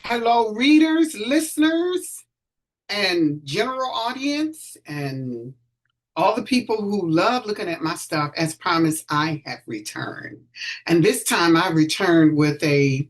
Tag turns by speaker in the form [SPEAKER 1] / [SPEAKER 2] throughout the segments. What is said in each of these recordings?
[SPEAKER 1] Hello, readers, listeners, and general audience, and all the people who love looking at my stuff. As promised, I have returned. And this time I returned with it's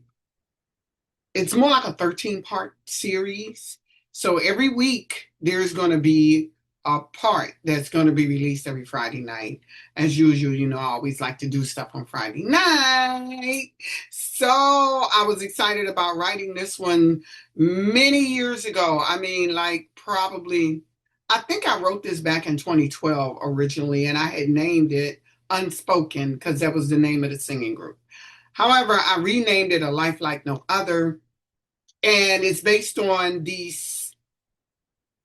[SPEAKER 1] more like a 13-part series. So every week there's going to be a part that's going to be released every Friday night. As usual, I always like to do stuff on Friday night. So I was excited about writing this one many years ago. I mean, like probably, I think I wrote this back in 2012 originally, and I had named it Unspoken because that was the name of the singing group. However, I renamed it A Life Like No Other, and it's based on these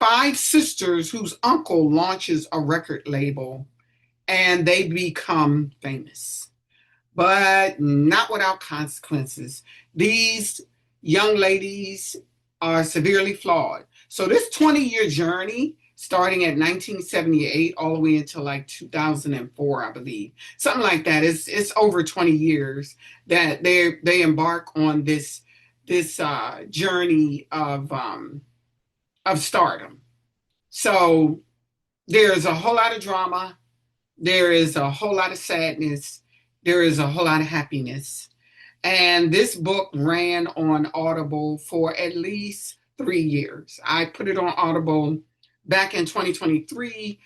[SPEAKER 1] five sisters whose uncle launches a record label and they become famous, but not without consequences. These young ladies are severely flawed. So, this 20-year journey, starting at 1978 all the way until like 2004, I believe, something like that. It's over 20 years that they embark on this journey of stardom. So there's a whole lot of drama. There is a whole lot of sadness. There is a whole lot of happiness. And this book ran on Audible for at least 3 years. I put it on Audible back in 2023.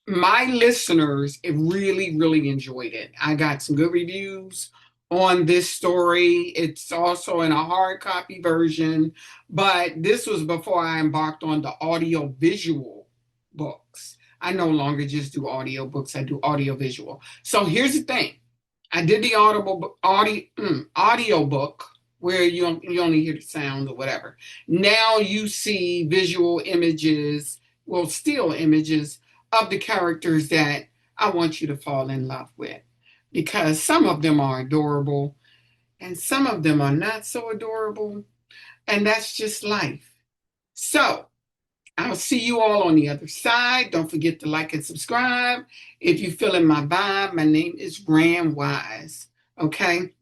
[SPEAKER 1] My listeners really, really enjoyed it. I got some good reviews on this story. It's also in a hard copy version, but this was before I embarked on the audio visual books. I no longer just do audio books, I do audio visual. So here's the thing. I did the audio book where you only hear the sound or whatever. Now you see visual images, well, still images of the characters that I want you to fall in love with, because some of them are adorable and some of them are not so adorable, and that's just life. So I'll see you all on the other side. Don't forget to like and subscribe. If you feel in my vibe, my name is Grand Wise. Okay.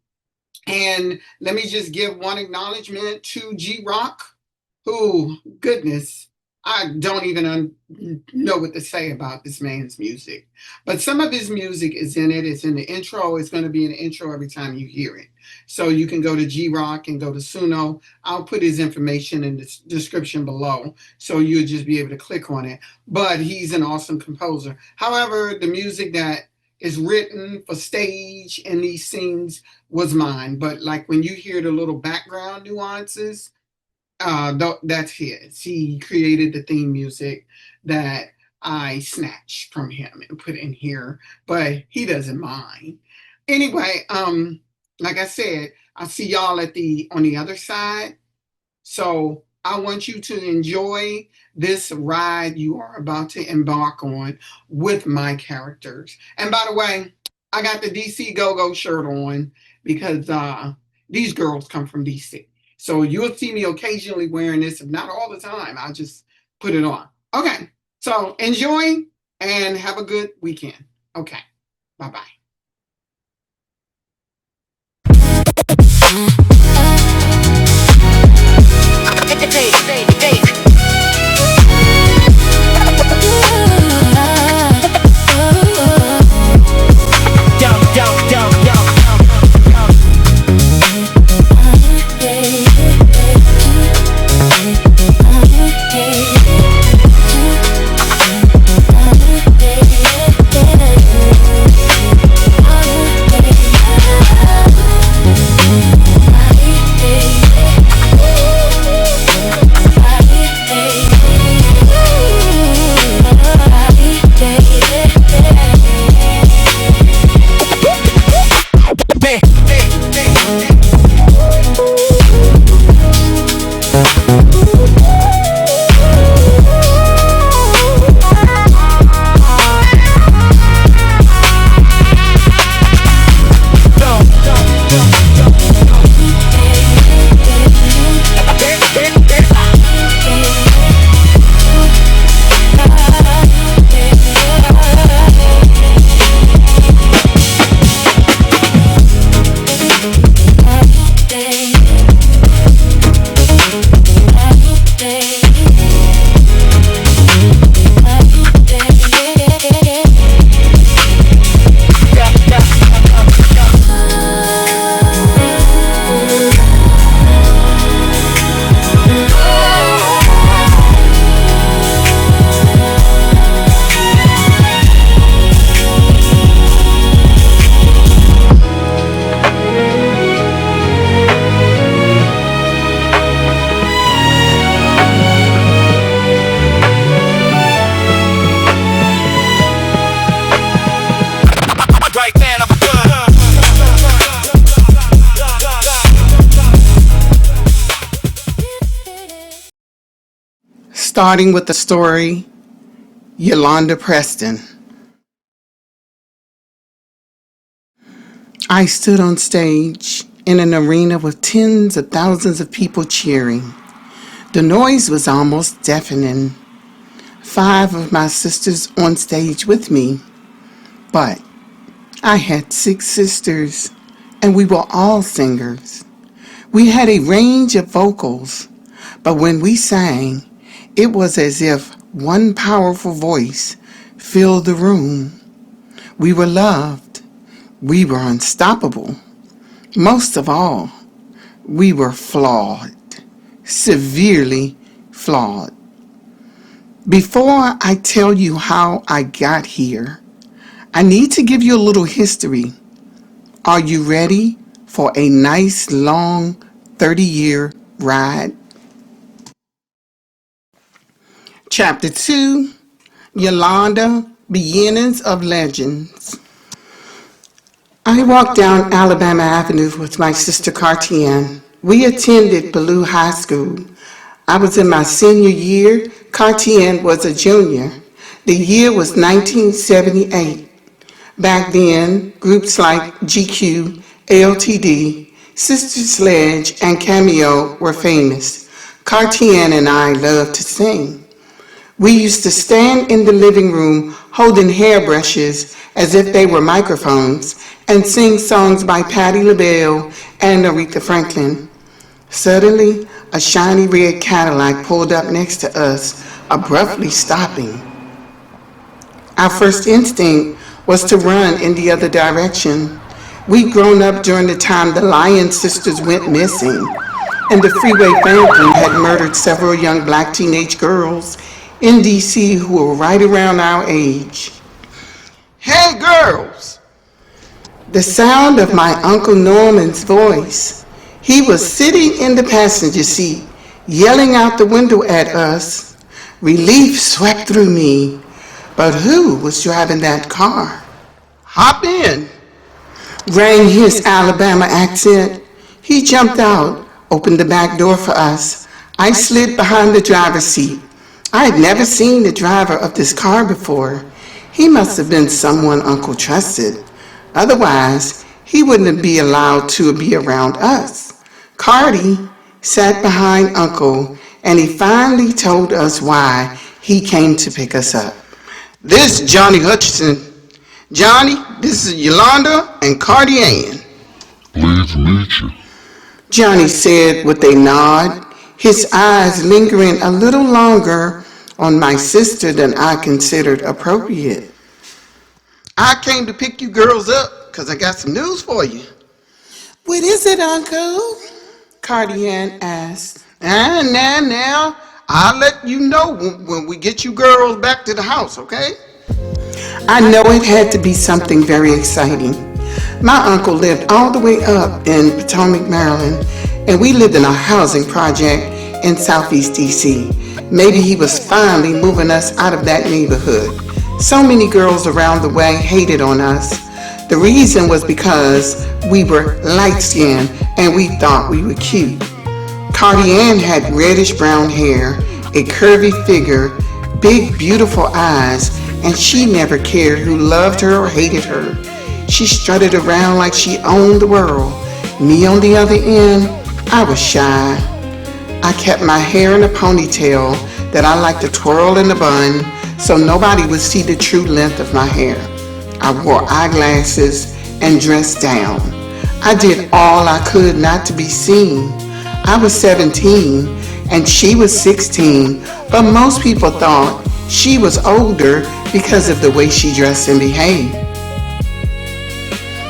[SPEAKER 1] And let me just give one acknowledgement to G Rock, who, goodness, I don't even know what to say about this man's music. But some of his music is in it. It's in the intro. It's going to be in the intro every time you hear it. So you can go to G Rock and go to Suno. I'll put his information in the description below, so you'll just be able to click on it. But he's an awesome composer. However, the music that is written for stage and these scenes was mine. But like when you hear the little background nuances, that's his. He created the theme music that I snatched from him and put in here, but he doesn't mind. Anyway, like I said, I'll see y'all on the other side. So I want you to enjoy this ride you are about to embark on with my characters. And by the way, I got the DC Go-Go shirt on because these girls come from DC. So you'll see me occasionally wearing this, if not all the time. I'll just put it on. Okay, so enjoy and have a good weekend. Okay, bye-bye. starting with the story, Yolanda Preston. I stood on stage in an arena with tens of thousands of people cheering. The noise was almost deafening. 5 of my sisters on stage with me, but I had 6 sisters, and we were all singers. We had a range of vocals, but when we sang, it was as if one powerful voice filled the room. We were loved. We were unstoppable. Most of all, we were flawed, severely flawed. Before I tell you how I got here, I need to give you a little history. Are you ready for a nice long 30-year ride? Chapter 2, Yolanda, Beginnings of Legends. I walked down Alabama Avenue with my sister Cartier. We attended Ballou High School. I was in my senior year. Cartier was a junior. The year was 1978. Back then, groups like GQ, LTD, Sister Sledge, and Cameo were famous. Cartier and I loved to sing. We used to stand in the living room holding hairbrushes as if they were microphones and sing songs by Patti LaBelle and Aretha Franklin. Suddenly, a shiny red Cadillac pulled up next to us, abruptly stopping. Our first instinct was to run in the other direction. We'd grown up during the time the Lyon sisters went missing, and the Freeway family had murdered several young black teenage girls in D.C. who were right around our age. Hey girls! The sound of my Uncle Norman's voice. He was sitting in the passenger seat, yelling out the window at us. Relief swept through me. But who was driving that car? Hop in, rang his Alabama accent. He jumped out, opened the back door for us. I slid behind the driver's seat. I had never seen the driver of this car before. He must have been someone Uncle trusted. Otherwise, he wouldn't be allowed to be around us. Cardi sat behind Uncle, and he finally told us why he came to pick us up. This is Johnny Hutchinson. Johnny, this is Yolanda and Cardi Ann.
[SPEAKER 2] Pleased to meet you.
[SPEAKER 1] Johnny said with a nod, his eyes lingering a little longer on my sister than I considered appropriate. I came to pick you girls up because I got some news for you. What is it, Uncle? Cardi Ann asked. Now, I'll let you know when we get you girls back to the house, okay? I know it had to be something very exciting. My uncle lived all the way up in Potomac, Maryland, and we lived in a housing project in Southeast DC. Maybe he was finally moving us out of that neighborhood. So many girls around the way hated on us. The reason was because we were light-skinned and we thought we were cute. Cardi Ann had reddish-brown hair, a curvy figure, big, beautiful eyes, and she never cared who loved her or hated her. She strutted around like she owned the world. Me, on the other end, I was shy. I kept my hair in a ponytail that I liked to twirl in a bun so nobody would see the true length of my hair. I wore eyeglasses and dressed down. I did all I could not to be seen. I was 17 and she was 16, but most people thought she was older because of the way she dressed and behaved.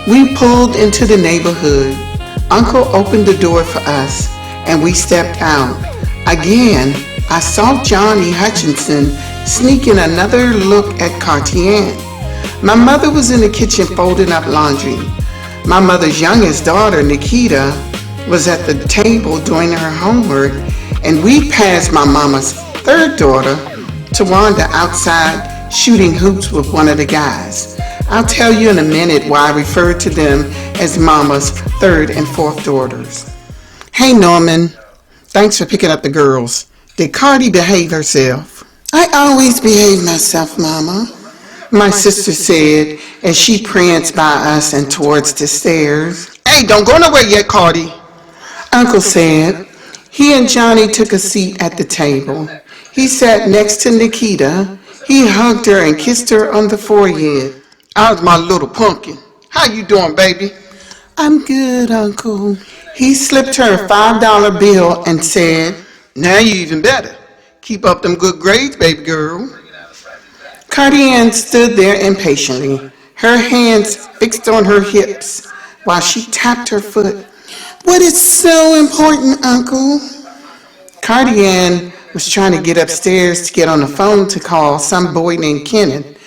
[SPEAKER 1] We pulled into the neighborhood. Uncle opened the door for us and we stepped out. Again, I saw Johnny Hutchinson sneaking another look at Cartier. My mother was in the kitchen folding up laundry. My mother's youngest daughter, Nikita, was at the table doing her homework, and we passed my mama's third daughter, Randa, outside shooting hoops with one of the guys. I'll tell you in a minute why I refer to them as mama's third and fourth daughters. Hey Norman, thanks for picking up the girls. Did Cardi behave herself? I always behave myself, Mama, my sister said as she pranced by us and towards the stairs. Hey, don't go nowhere yet, Cardi, Uncle said. He and Johnny took a seat at the table. He sat next to Nikita. He hugged her and kissed her on the forehead. How's my little pumpkin? How you doing, baby? I'm good, Uncle. He slipped her a $5 bill and said, now you even better. Keep up them good grades, baby girl. Cardi stood there impatiently, her hands fixed on her hips while she tapped her foot. What is so important, Uncle? Cardi was trying to get upstairs to get on the phone to call some boy named Kenneth.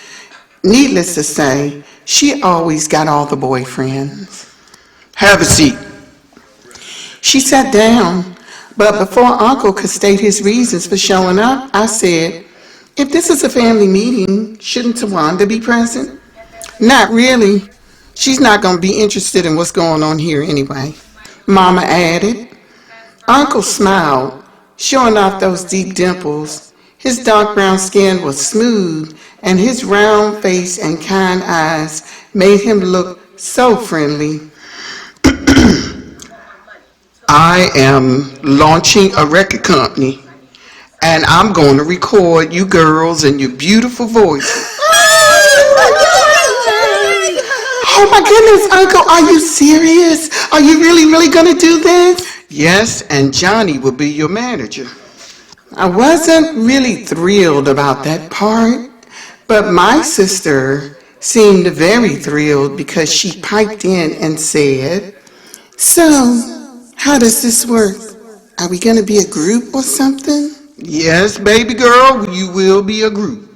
[SPEAKER 1] Needless to say, she always got all the boyfriends. Have a seat. She sat down, but before Uncle could state his reasons for showing up, I said, if this is a family meeting, shouldn't Tawanda be present? Not really. She's not going to be interested in what's going on here anyway, Mama added. Uncle smiled, showing off those deep dimples. His dark brown skin was smooth, and his round face and kind eyes made him look so friendly. I am launching a record company, and I'm going to record you girls and your beautiful voices. Oh my goodness, Uncle, are you serious? Are you really going to do this? Yes, and Johnny will be your manager. I wasn't really thrilled about that part, but my sister seemed very thrilled because she piped in and said, so, how does this work? Are we going to be a group or something? Yes, baby girl, you will be a group.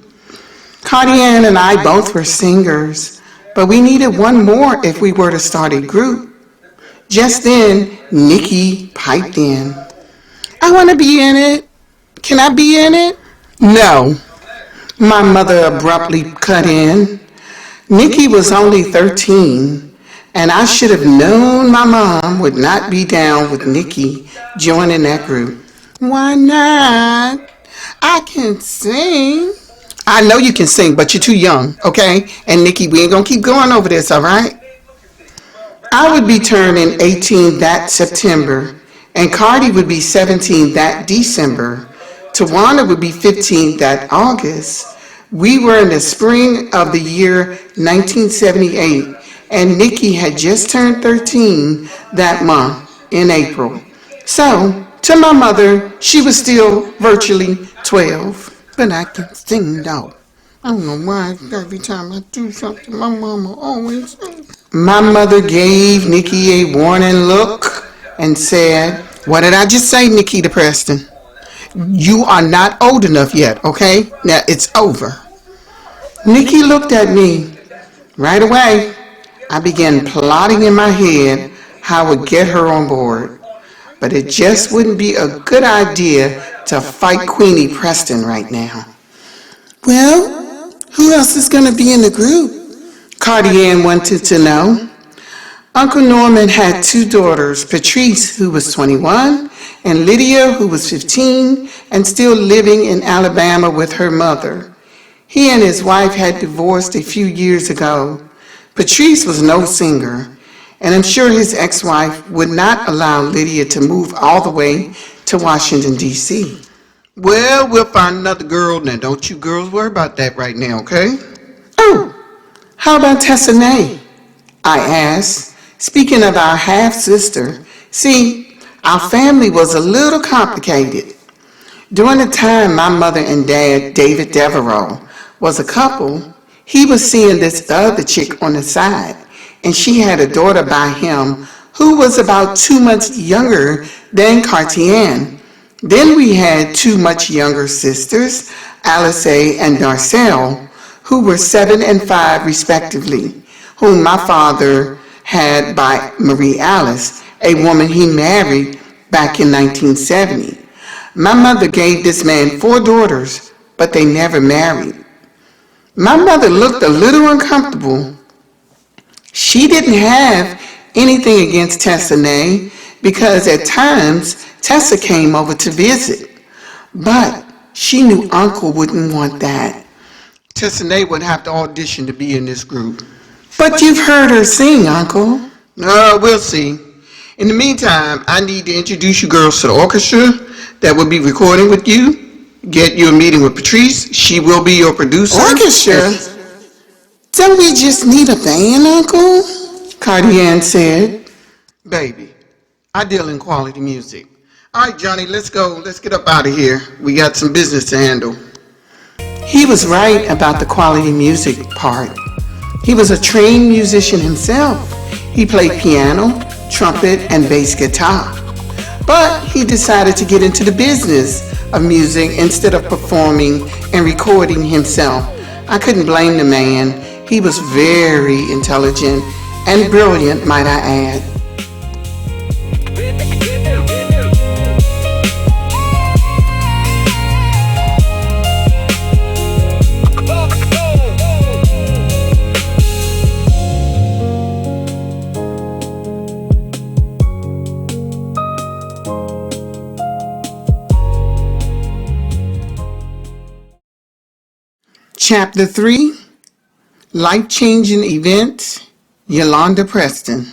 [SPEAKER 1] Cardi-Ann and I both were singers, but we needed one more if we were to start a group. Just then, Nikki piped in. I want to be in it. Can I be in it? No, my mother abruptly cut in. Nikki was only 13, and I should have known my mom would not be down with Nikki joining that group. Why not? I can sing. I know you can sing, but you're too young, okay? And Nikki, we ain't gonna keep going over this, all right? I would be turning 18 that September, and Cardi would be 17 that December. Tawanda would be 15 that August. We were in the spring of the year 1978, and Nikki had just turned 13 that month in April. So, to my mother, she was still virtually 12. But I can sing though. I don't know why every time I do something, my mama always says. My mother gave Nikki a warning look and said, what did I just say, Nikita Preston? You are not old enough yet, okay? Now it's over. Nikki looked at me. Right away, I began plotting in my head how I would get her on board. But it just wouldn't be a good idea to fight Queenie Preston right now. Well, who else is going to be in the group? Cardi-Ann wanted to know. Uncle Norman had two daughters, Patrice, who was 21, and Lydia, who was 15, and still living in Alabama with her mother. He and his wife had divorced a few years ago. Patrice was no singer, and I'm sure his ex-wife would not allow Lydia to move all the way to Washington, D.C. Well, we'll find another girl. Now, don't you girls worry about that right now, okay? Oh, how about Tessanae? I asked, speaking of our half-sister. See, our family was a little complicated. During the time my mother and dad, David Devereaux, was a couple, he was seeing this other chick on the side, and she had a daughter by him who was about 2 months younger than Cardi-Ann. Then we had two much younger sisters, Alice and Darcelle, who were 7 and 5 respectively, whom my father had by Marie Alice, a woman he married back in 1970. My mother gave this man 4 daughters, but they never married. My mother looked a little uncomfortable. She didn't have anything against Tessanae because at times Tessa came over to visit. But she knew Uncle wouldn't want that. Tessanae would have to audition to be in this group. But you've heard her sing, Uncle. We'll see. In the meantime, I need to introduce you girls to the orchestra that will be recording with you. Get you a meeting with Patrice. She will be your producer. Orchestra? Don't we just need a band, Uncle? Cardian said. Baby, I deal in quality music. All right, Johnny, let's go. Let's get up out of here. We got some business to handle. He was right about the quality music part. He was a trained musician himself. He played piano, trumpet, and bass guitar. But he decided to get into the business of music instead of performing and recording himself. I couldn't blame the man. He was very intelligent and brilliant, might I add. Chapter 3, Life-Changing Events, Yolanda Preston.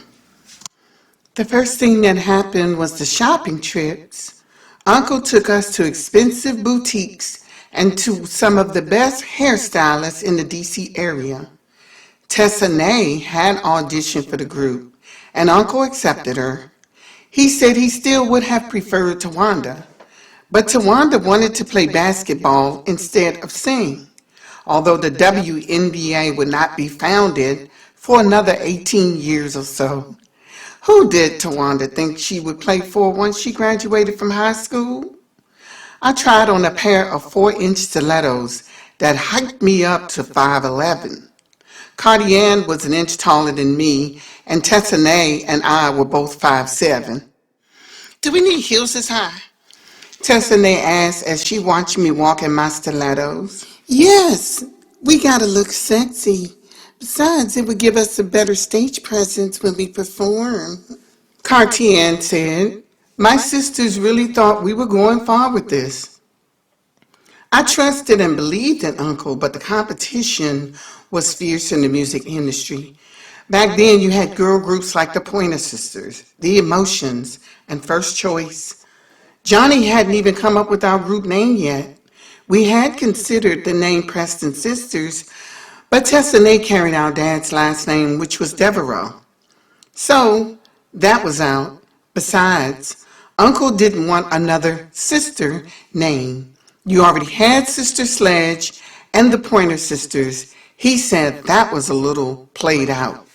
[SPEAKER 1] The first thing that happened was the shopping trips. Uncle took us to expensive boutiques and to some of the best hairstylists in the D.C. area. Tessanae had auditioned for the group, and Uncle accepted her. He said he still would have preferred Tawanda, but Tawanda wanted to play basketball instead of sing. Although the WNBA would not be founded for another 18 years or so. Who did Tawanda think she would play for once she graduated from high school? I tried on a pair of 4-inch stilettos that hiked me up to 5'11". Cardian was an inch taller than me, and Tessanae and I were both 5'7". Do we need heels this high? Tessanae asked as she watched me walk in my stilettos. Yes, we gotta look sexy. Besides, it would give us a better stage presence when we perform. Cartier said, my sisters really thought we were going far with this. I trusted and believed in Uncle, but the competition was fierce in the music industry. Back then, you had girl groups like the Pointer Sisters, the Emotions, and First Choice. Johnny hadn't even come up with our group name yet. We had considered the name Preston Sisters, but Tessanae carried our dad's last name, which was Devereaux. So that was out. Besides, Uncle didn't want another sister name. You already had Sister Sledge and the Pointer Sisters. He said that was a little played out.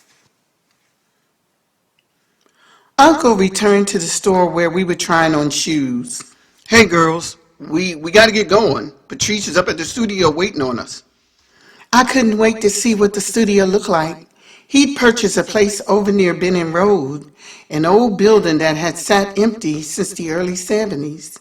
[SPEAKER 1] Uncle returned to the store where we were trying on shoes. Hey girls, we got to get going. Patrice is up at the studio waiting on us. I couldn't wait to see what the studio looked like. He'd purchased a place over near Benning Road, an old building that had sat empty since the early 70s.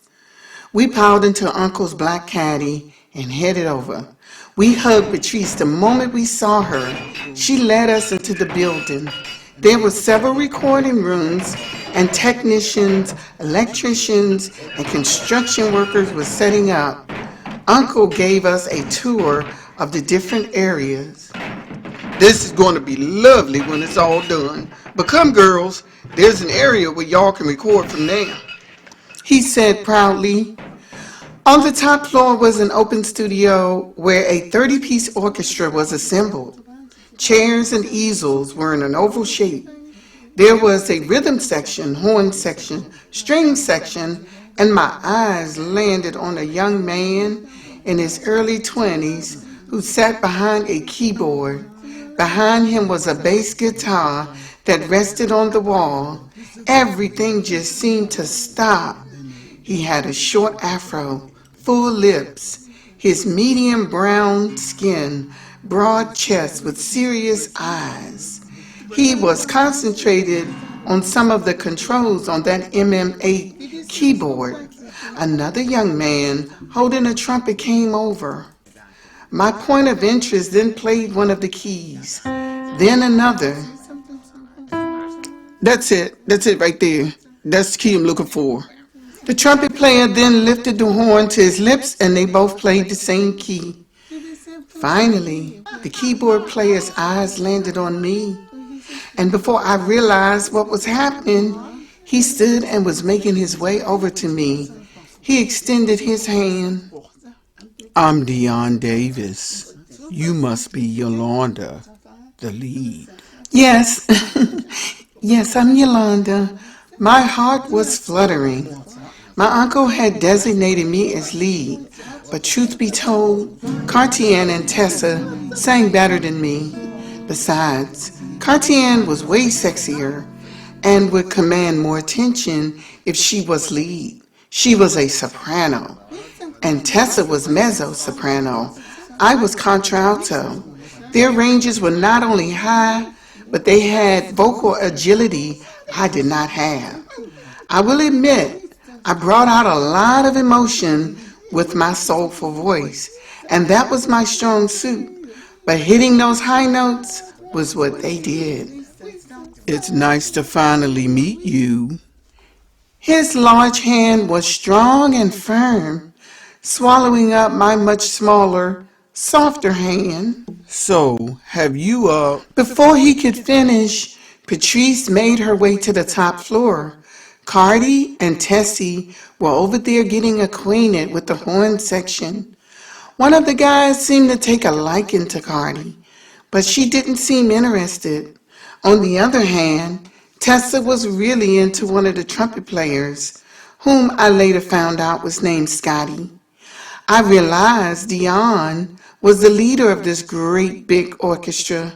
[SPEAKER 1] We piled into Uncle's black caddy and headed over. We hugged Patrice the moment we saw her. She led us into the building. There were several recording rooms, and technicians, electricians, and construction workers were setting up. Uncle gave us a tour of the different areas. This is going to be lovely when it's all done. But come, girls, there's an area where y'all can record from there, he said proudly. On the top floor was an open studio where a 30-piece orchestra was assembled. Chairs and easels were in an oval shape. There was a rhythm section, horn section, string section, and my eyes landed on a young man in his early 20s who sat behind a keyboard. Behind him was a bass guitar that rested on the wall. Everything just seemed to stop. He had a short afro, full lips, his medium brown skin, broad chest with serious eyes. He was concentrated on some of the controls on that MM8 keyboard. Another young man holding a trumpet came over. My point of interest then played one of the keys, then another. That's it right there. That's the key I'm looking for. The trumpet player then lifted the horn to his lips and they both played the same key. Finally, the keyboard player's eyes landed on me. And before I realized what was happening, he stood and was making his way over to me. He extended his hand. I'm Dion Davis. You must be Yolanda, the lead. Yes, yes, I'm Yolanda. My heart was fluttering. My uncle had designated me as lead, but truth be told, Cartier and Tessa sang better than me. Besides, Cartier was way sexier and would command more attention if she was lead. She was a soprano, and Tessa was mezzo-soprano. I was contralto. Their ranges were not only high, but they had vocal agility I did not have. I will admit, I brought out a lot of emotion with my soulful voice, and that was my strong suit. But hitting those high notes was what they did. It's nice to finally meet you. His large hand was strong and firm, swallowing up my much smaller, softer hand. So, have you, Before he could finish, Patrice made her way to the top floor. Cardi and Tessie were over there getting acquainted with the horn section. One of the guys seemed to take a liking to Cardi, but she didn't seem interested. On the other hand, Tessa was really into one of the trumpet players, whom I later found out was named Scotty. I realized Dion was the leader of this great big orchestra.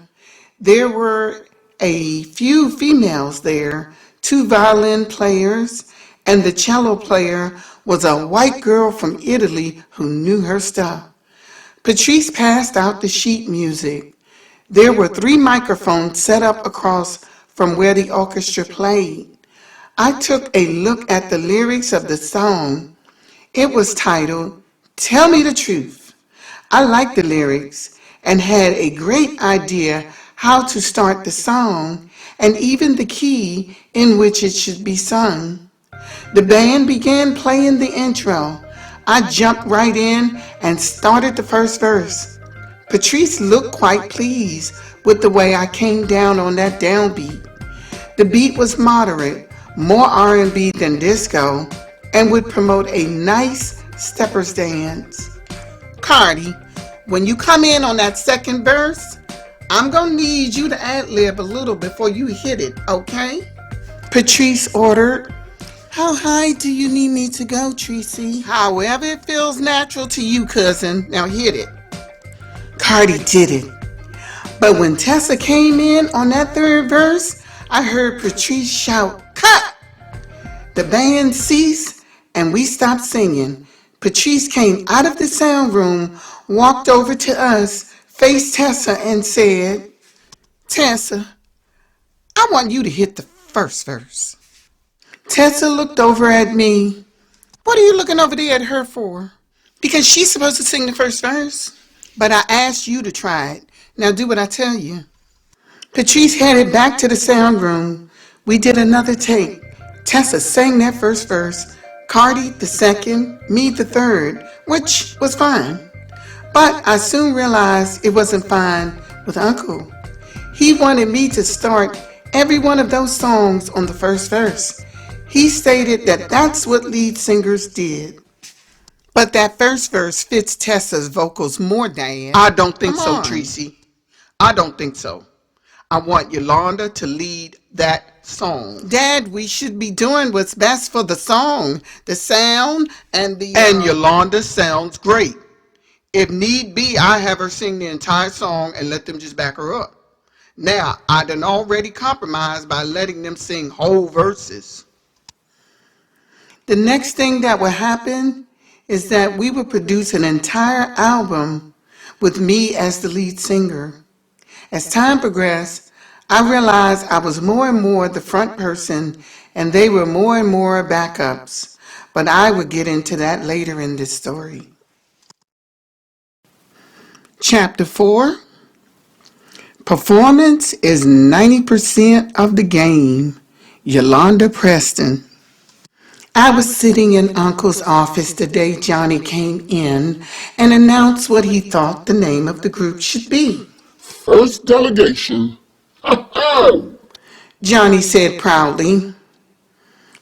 [SPEAKER 1] There were a few females there, 2 violin players, and the cello player was a white girl from Italy who knew her stuff. Patrice passed out the sheet music. There were 3 microphones set up across from where the orchestra played. I took a look at the lyrics of the song. It was titled, Tell Me the Truth. I liked the lyrics and had a great idea how to start the song and even the key in which it should be sung. The band began playing the intro. I jumped right in and started the first verse. Patrice looked quite pleased with the way I came down on that downbeat. The beat was moderate, more R&B than disco, and would promote a nice stepper's dance. Cardi, when you come in on that second verse, I'm gonna need you to ad-lib a little before you hit it, okay? Patrice ordered. How high do you need me to go, Tracy? However it feels natural to you, cousin. Now hit it. Cardi did it. But when Tessa came in on that third verse, I heard Patrice shout, cut! The band ceased and we stopped singing. Patrice came out of the sound room, walked over to us, faced Tessa and said, Tessa, I want you to hit the first verse. Tessa looked over at me. What are you looking over there at her for? Because she's supposed to sing the first verse. But I asked you to try it. Now do what I tell you. Patrice headed back to the sound room. We did another take. Tessa sang that first verse, Cardi the second, me the third, which was fine. But I soon realized it wasn't fine with Uncle. He wanted me to start every one of those songs on the first verse. He stated that that's what lead singers did. But that first verse fits Tessa's vocals more, Dad. I don't think so, Tracy. I don't think so. I want Yolanda to lead that song. Dad, we should be doing what's best for the song, the sound, and the... And Yolanda sounds great. If need be, I have her sing the entire song and let them just back her up. Now, I done already compromised by letting them sing whole verses. The next thing that would happen is that we would produce an entire album with me as the lead singer. As time progressed, I realized I was more and more the front person and they were more and more backups. But I would get into that later in this story. Chapter 4. Performance is 90% of the game. Yolanda Preston. I was sitting in Uncle's office the day Johnny came in and announced what he thought the name of the group should be.
[SPEAKER 2] First delegation. Ha-ha!
[SPEAKER 1] Johnny said proudly.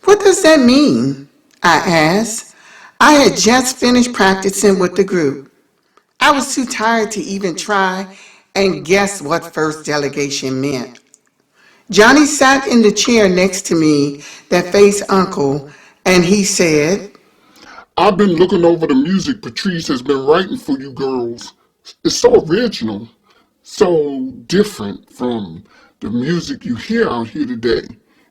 [SPEAKER 1] What does that mean? I asked. I had just finished practicing with the group. I was too tired to even try and guess what first delegation meant. Johnny sat in the chair next to me that faced Uncle, and he said,
[SPEAKER 2] I've been looking over the music Patrice has been writing for you girls. It's so original, so different from the music you hear out here today.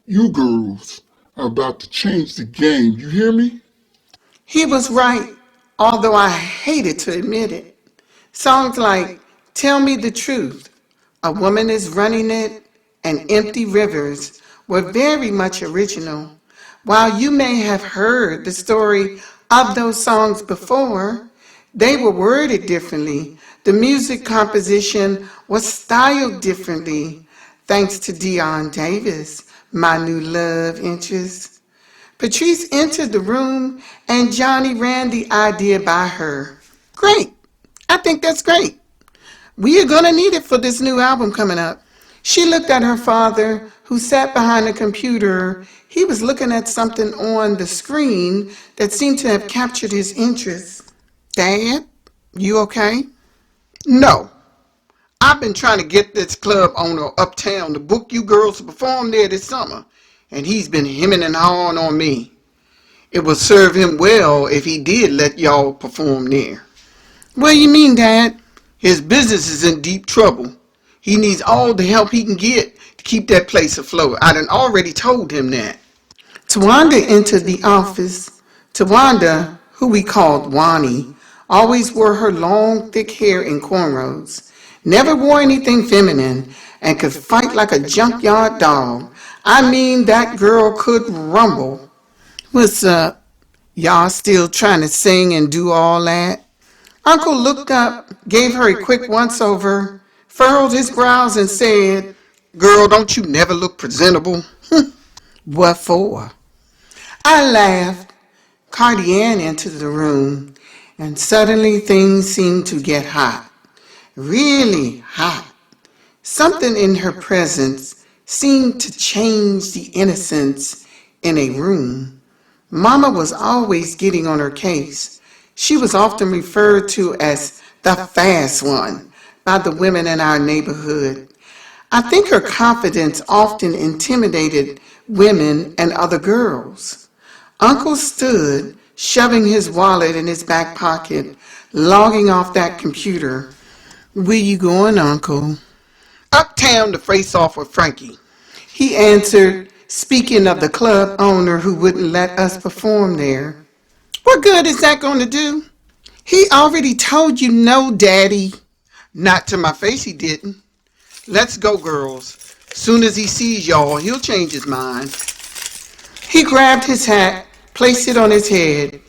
[SPEAKER 2] You girls are about to change the game. You hear me?
[SPEAKER 1] he was right, although I hated to admit it. Songs like Tell Me the Truth, A Woman is Running It, and Empty Rivers were very much original. While you may have heard the story of those songs before, they were worded differently. The music composition was styled differently, thanks to Dion Davis, my new love interest. Patrice entered the room and Johnny ran the idea by her. Great. I think that's great. We are going to need it for this new album coming up. She looked at her father, who sat behind the computer. He was looking at something on the screen that seemed to have captured his interest. Dad, you okay? No. I've been trying to get this club owner uptown to book you girls to perform there this summer, and he's been hemming and hawing on me. It would serve him well if he did let y'all perform there. What do you mean, Dad? His business is in deep trouble. He needs all the help he can get to keep that place afloat. I done already told him that. Tawanda entered the office. Tawanda, who we called Wani, always wore her long, thick hair in cornrows, never wore anything feminine, and could fight like a junkyard dog. I mean, that girl could rumble. What's up? Y'all still trying to sing and do all that? Uncle looked up, gave her a quick once-over, furrowed his brows, and said, Girl, don't you never look presentable? What for? I laughed. Cardi Ann entered the room, and suddenly things seemed to get hot. Really hot. Something in her presence seemed to change the innocence in a room. Mama was always getting on her case. She was often referred to as the fast one by the women in our neighborhood. I think her confidence often intimidated women and other girls. Uncle stood, shoving his wallet in his back pocket, logging off that computer. Where you going, Uncle? Uptown to face off with Frankie. He answered, speaking of the club owner who wouldn't let us perform there. What good is that going to do? He already told you no, Daddy. Not to my face he didn't. Let's go, girls. Soon as he sees y'all, he'll change his mind. He grabbed his hat, placed it on his head.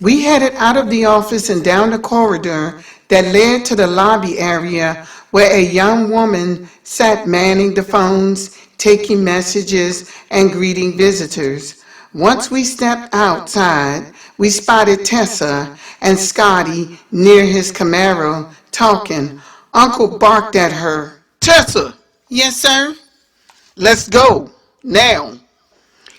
[SPEAKER 1] We headed out of the office and down the corridor that led to the lobby area where a young woman sat manning the phones, taking messages, and greeting visitors. Once we stepped outside, we spotted Tessa and Scotty near his Camaro talking. Uncle barked at her. Tessa! Yes, sir? Let's go. Now.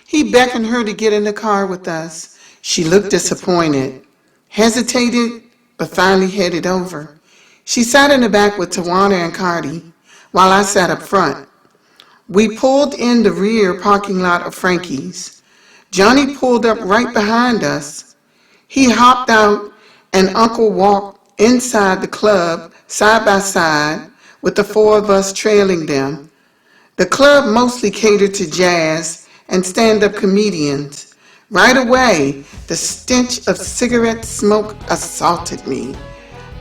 [SPEAKER 1] He beckoned her to get in the car with us. She looked disappointed, hesitated, but finally headed over. She sat in the back with Tawana and Cardi, while I sat up front. We pulled in the rear parking lot of Frankie's. Johnny pulled up right behind us. He hopped out and Uncle walked inside the club side by side with the four of us trailing them. The club mostly catered to jazz and stand-up comedians. Right away, the stench of cigarette smoke assaulted me.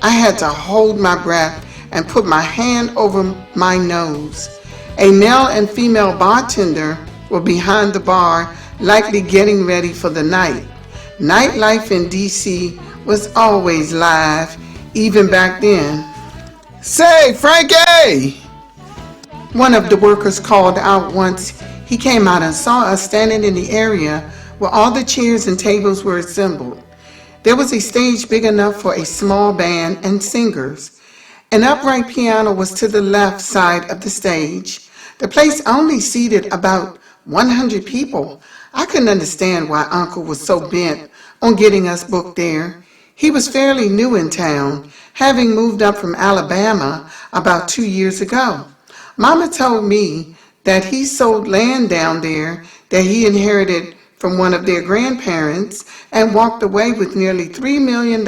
[SPEAKER 1] I had to hold my breath and put my hand over my nose. A male and female bartender were behind the bar, likely getting ready for the night. Nightlife in D.C. was always live, even back then. Say, Frankie! One of the workers called out once he came out and saw us standing in the area where all the chairs and tables were assembled. There was a stage big enough for a small band and singers. An upright piano was to the left side of the stage. The place only seated about 100 people. I couldn't understand why Uncle was so bent on getting us booked there. He was fairly new in town, having moved up from Alabama about 2 years ago. Mama told me that he sold land down there that he inherited from one of their grandparents and walked away with nearly $3 million.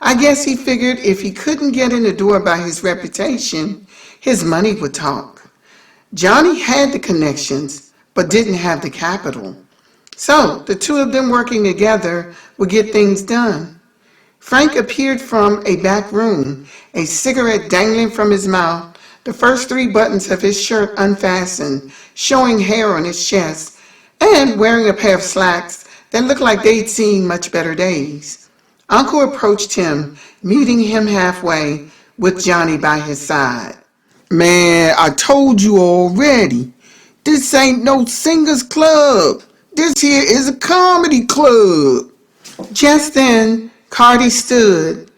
[SPEAKER 1] I guess he figured if he couldn't get in the door by his reputation, his money would talk. Johnny had the connections, but didn't have the capital. So the two of them working together would get things done. Frank appeared from a back room, a cigarette dangling from his mouth, the first 3 buttons of his shirt unfastened, showing hair on his chest, and wearing a pair of slacks that looked like they'd seen much better days. Uncle approached him, meeting him halfway, with Johnny by his side. Man, I told you already. This ain't no singers club. This here is a comedy club. Just then, Cardi stood.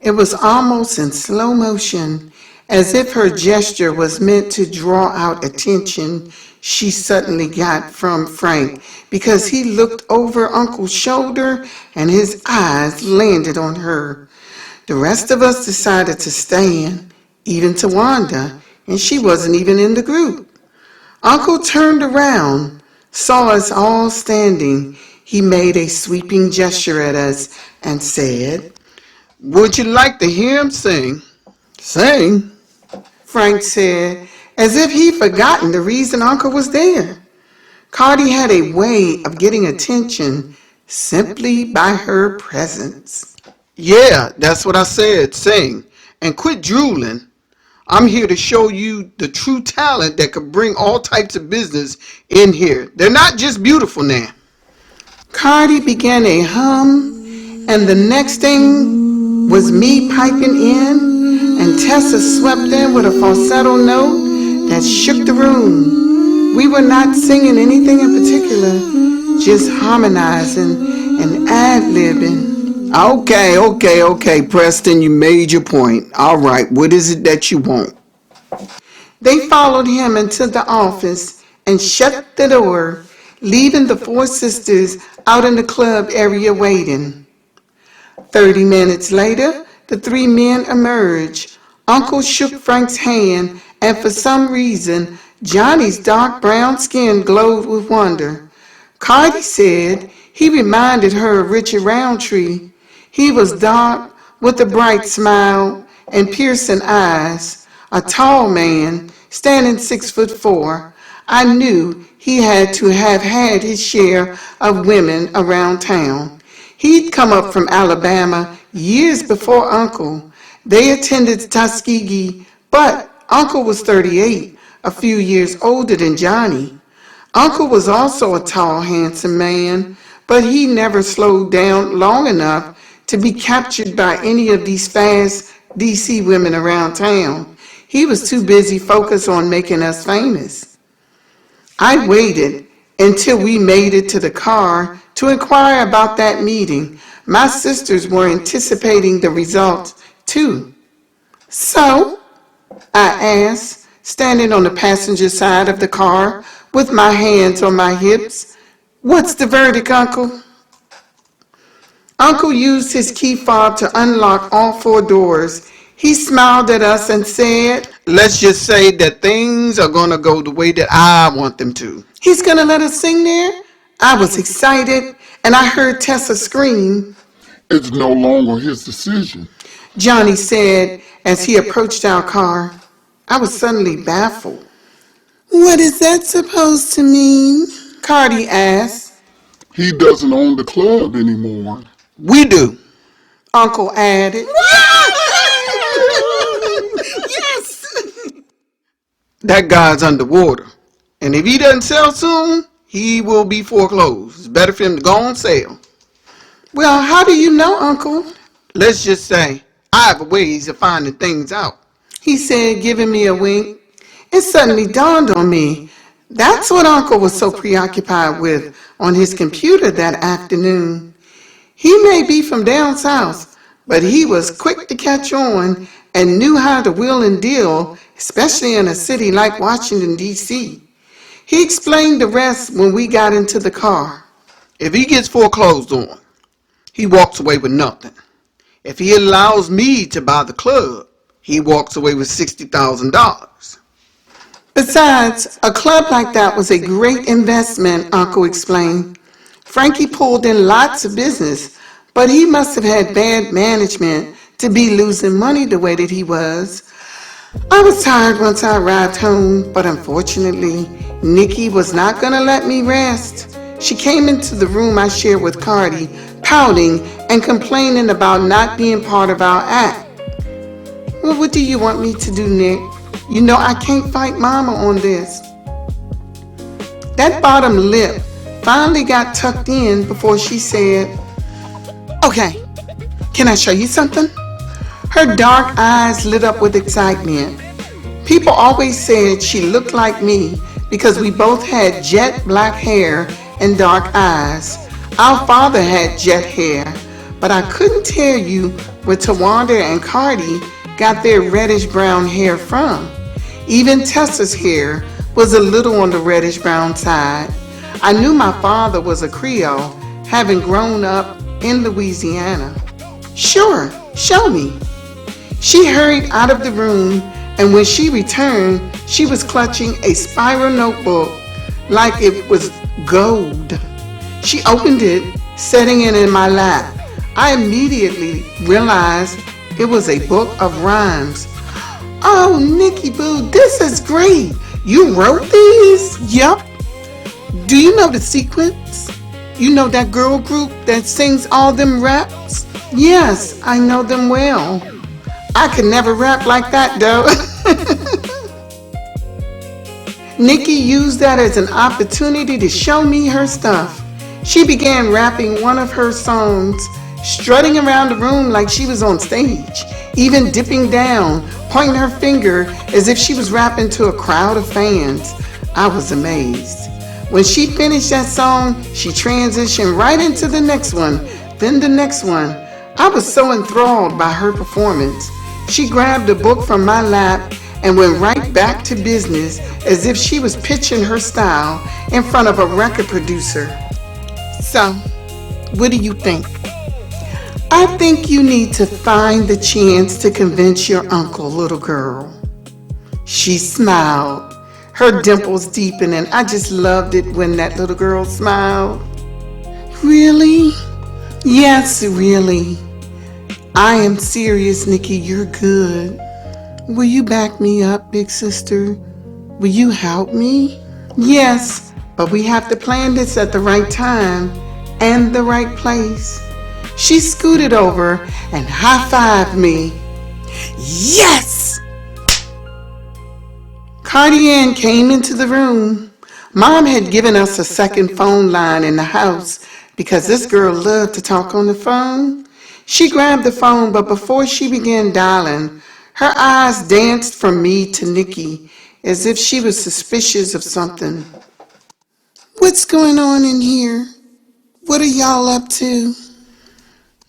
[SPEAKER 1] It was almost in slow motion, as if her gesture was meant to draw out attention she suddenly got from Frank because he looked over Uncle's shoulder and his eyes landed on her. The rest of us decided to stand, even to Wanda, and she wasn't even in the group. Uncle turned around, saw us all standing. He made a sweeping gesture at us and said, "Would you like to hear him sing?" "Sing?" Frank said, as if he'd forgotten the reason Uncle was there. Cardi had a way of getting attention simply by her presence. "Yeah, that's what I said, sing. And quit drooling. I'm here to show you the true talent that could bring all types of business in here. They're not just beautiful now." Cardi began a hum, and the next thing was me piping in, and Tessa swept in with a falsetto note that shook the room. We were not singing anything in particular, just harmonizing and ad-libbing. Okay, Preston, you made your point. All right, what is it that you want? They followed him into the office and shut the door, leaving the 4 sisters out in the club area waiting. 30 minutes later, the 3 men emerged. Uncle shook Frank's hand, and for some reason, Johnny's dark brown skin glowed with wonder. Cardi said he reminded her of Richard Roundtree. He was dark, with a bright smile and piercing eyes, a tall man, standing 6'4". I knew he had to have had his share of women around town. He'd come up from Alabama years before Uncle. They attended Tuskegee, but Uncle was 38, a few years older than Johnny. Uncle was also a tall, handsome man, but he never slowed down long enough to be captured by any of these fast DC women around town. He was too busy focused on making us famous. I waited until we made it to the car to inquire about that meeting. My sisters were anticipating the results too. "So," I asked, standing on the passenger side of the car with my hands on my hips, "what's the verdict, Uncle?" Uncle used his key fob to unlock all 4 doors. He smiled at us and said, "Let's just say that things are going to go the way that I want them to." "He's going to let us sing there?" I was excited, and I heard Tessa scream.
[SPEAKER 2] It's no longer his decision,
[SPEAKER 1] Johnny said as he approached our car. I was suddenly baffled. "What is that supposed to mean?" Cardi asked.
[SPEAKER 2] He doesn't own the club anymore.
[SPEAKER 1] "We do," Uncle added. Yes! That guy's underwater. And if he doesn't sell soon, he will be foreclosed. It's better for him to go on sale. "Well, how do you know, Uncle?" "Let's just say I have ways of finding things out," he said, giving me a wink. It suddenly dawned on me That's what Uncle was so preoccupied with on his computer that afternoon. He may be from down south, but he was quick to catch on and knew how to wheel and deal, especially in a city like Washington, D.C. He explained the rest when we got into the car. If he gets foreclosed on, he walks away with nothing. If he allows me to buy the club, he walks away with $60,000. Besides, a club like that was a great investment, Uncle explained. Frankie pulled in lots of business, but he must have had bad management to be losing money the way that he was. I was tired once I arrived home, but unfortunately, Nikki was not going to let me rest. She came into the room I shared with Cardi, pouting and complaining about not being part of our act. Well, what do you want me to do, Nick? You know I can't fight Mama on this. That bottom lip finally got tucked in before she said, "Okay, can I show you something?" Her dark eyes lit up with excitement. People always said she looked like me because we both had jet black hair and dark eyes. Our father had jet hair, but I couldn't tell you where Tawanda and Cardi got their reddish brown hair from. Even Tessa's hair was a little on the reddish brown side. I knew my father was a Creole, having grown up in Louisiana. "Sure, show me." She hurried out of the room, and when she returned, she was clutching a spiral notebook like it was gold. She opened it, setting it in my lap. I immediately realized it was a book of rhymes. "Oh, Nikki Boo, this is great. You wrote these?" "Yup." "Do you know the sequence? You know that girl group that sings all them raps?" "Yes, I know them well. I could never rap like that though." Nikki used that as an opportunity to show me her stuff. She began rapping one of her songs, strutting around the room like she was on stage, even dipping down, pointing her finger as if she was rapping to a crowd of fans. I was amazed. When she finished that song, she transitioned right into the next one, then the next one. I was so enthralled by her performance. She grabbed a book from my lap and went right back to business as if she was pitching her style in front of a record producer. So, what do you think? I think you need to find the chance to convince your uncle, little girl. She smiled, her dimples deepening. I just loved it when that little girl smiled. Really? Yes, really. I am serious, Nikki. You're good. Will you back me up, big sister? Will you help me? Yes, but we have to plan this at the right time and the right place. She scooted over and high-fived me. Yes! Cardi Ann came into the room. Mom had given us a second phone line in the house because this girl loved to talk on the phone. She grabbed the phone, but before she began dialing, her eyes danced from me to Nikki as if she was suspicious of something. "What's going on in here? What are y'all up to?"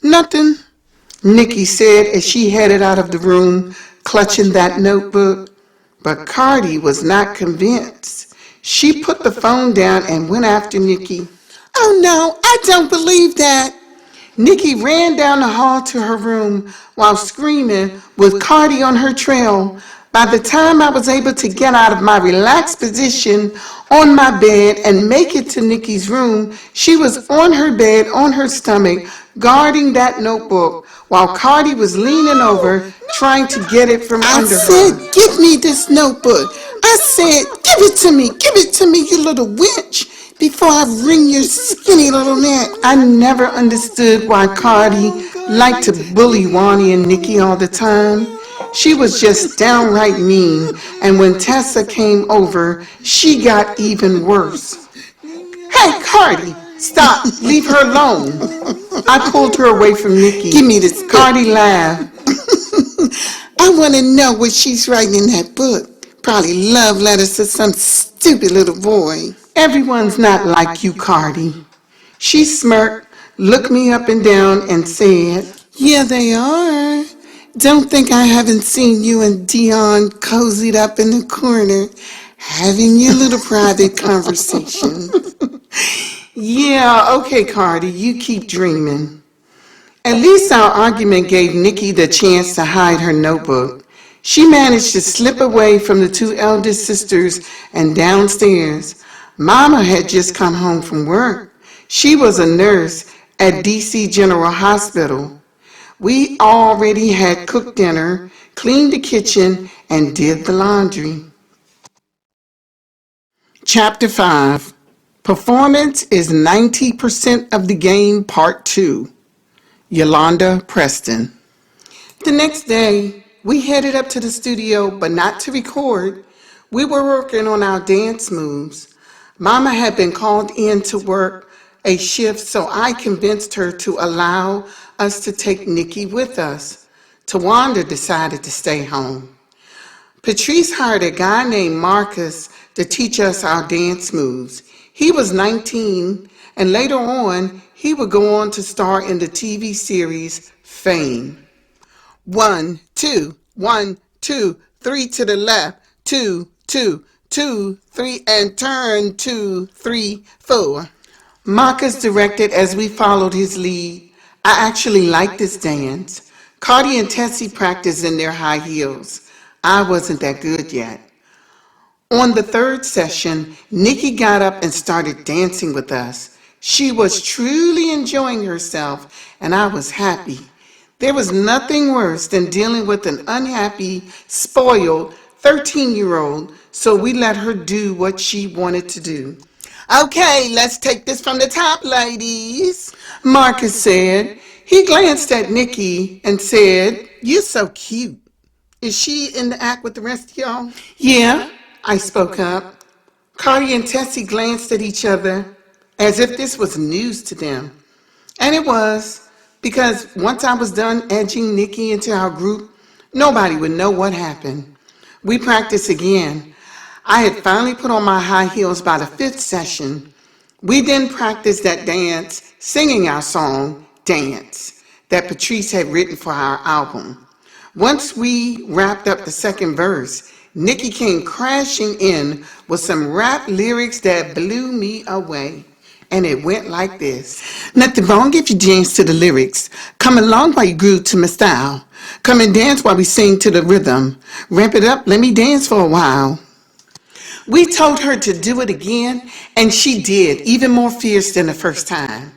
[SPEAKER 1] "Nothing," Nikki said as she headed out of the room, clutching that notebook. But Cardi was not convinced. She put the phone down and went after Nikki. "Oh no, I don't believe that." Nikki ran down the hall to her room while screaming with Cardi on her trail. By the time I was able to get out of my relaxed position on my bed and make it to Nikki's room, she was on her bed on her stomach, guarding that notebook, while Cardi was leaning over, trying to get it from under her. "I said, give me this notebook. I said, give it to me, you little witch, before I wring your skinny little neck." I never understood why Cardi liked to bully Wani and Nikki all the time. She was just downright mean, and when Tessa came over, she got even worse. "Hey, Cardi, stop, leave her alone." I pulled her away from Nikki. "Give me this." Cardi laughed. "I want to know what she's writing in that book. Probably love letters to some Stupid little boy. Everyone's not like you, Cardi. She smirked, looked me up and down, and said, yeah, they are. Don't think I haven't seen you and Dion cozied up in the corner, having your little private conversation. Yeah, okay, Cardi, you keep dreaming. At least our argument gave Nikki the chance to hide her notebook. She managed to slip away from the two eldest sisters and downstairs. Mama had just come home from work. She was a nurse at DC General Hospital. We already had cooked dinner, cleaned the kitchen, and did the laundry. Chapter 5. Performance is 90% of the game, Part 2. Yolanda Preston. The next day, we headed up to the studio, but not to record. We were working on our dance moves. Mama had been called in to work a shift, so I convinced her to allow us to take Nikki with us. Tawanda decided to stay home. Patrice hired a guy named Marcus to teach us our dance moves. He was 19, and later on, he would go on to star in the TV series Fame. 1, 2, 1, 2, 3 to the left, 2, 2, 2, 3, and turn, 2, 3, 4. Marcus directed as we followed his lead. I actually liked this dance. Cardi and Tessie practiced in their high heels. I wasn't that good yet. On the third session, Nikki got up and started dancing with us. She was truly enjoying herself, and I was happy. There was nothing worse than dealing with an unhappy, spoiled 13-year-old, so we let her do what she wanted to do. Okay, let's take this from the top, ladies, Marcus said. He glanced at Nikki and said, you're so cute. Is she in the act with the rest of y'all? Yeah, I spoke up. Cardi and Tessie glanced at each other as if this was news to them. And it was, because once I was done edging Nikki into our group, nobody would know what happened. We practiced again. I had finally put on my high heels by the fifth session. We then practiced that dance, singing our song, Dance, that Patrice had written for our album. Once we wrapped up the second verse, Nikki came crashing in with some rap lyrics that blew me away. And it went like this. Nothing wrong if you dance to the lyrics. Come along while you groove to my style. Come and dance while we sing to the rhythm. Ramp it up, let me dance for a while. We told her to do it again, and she did, even more fierce than the first time.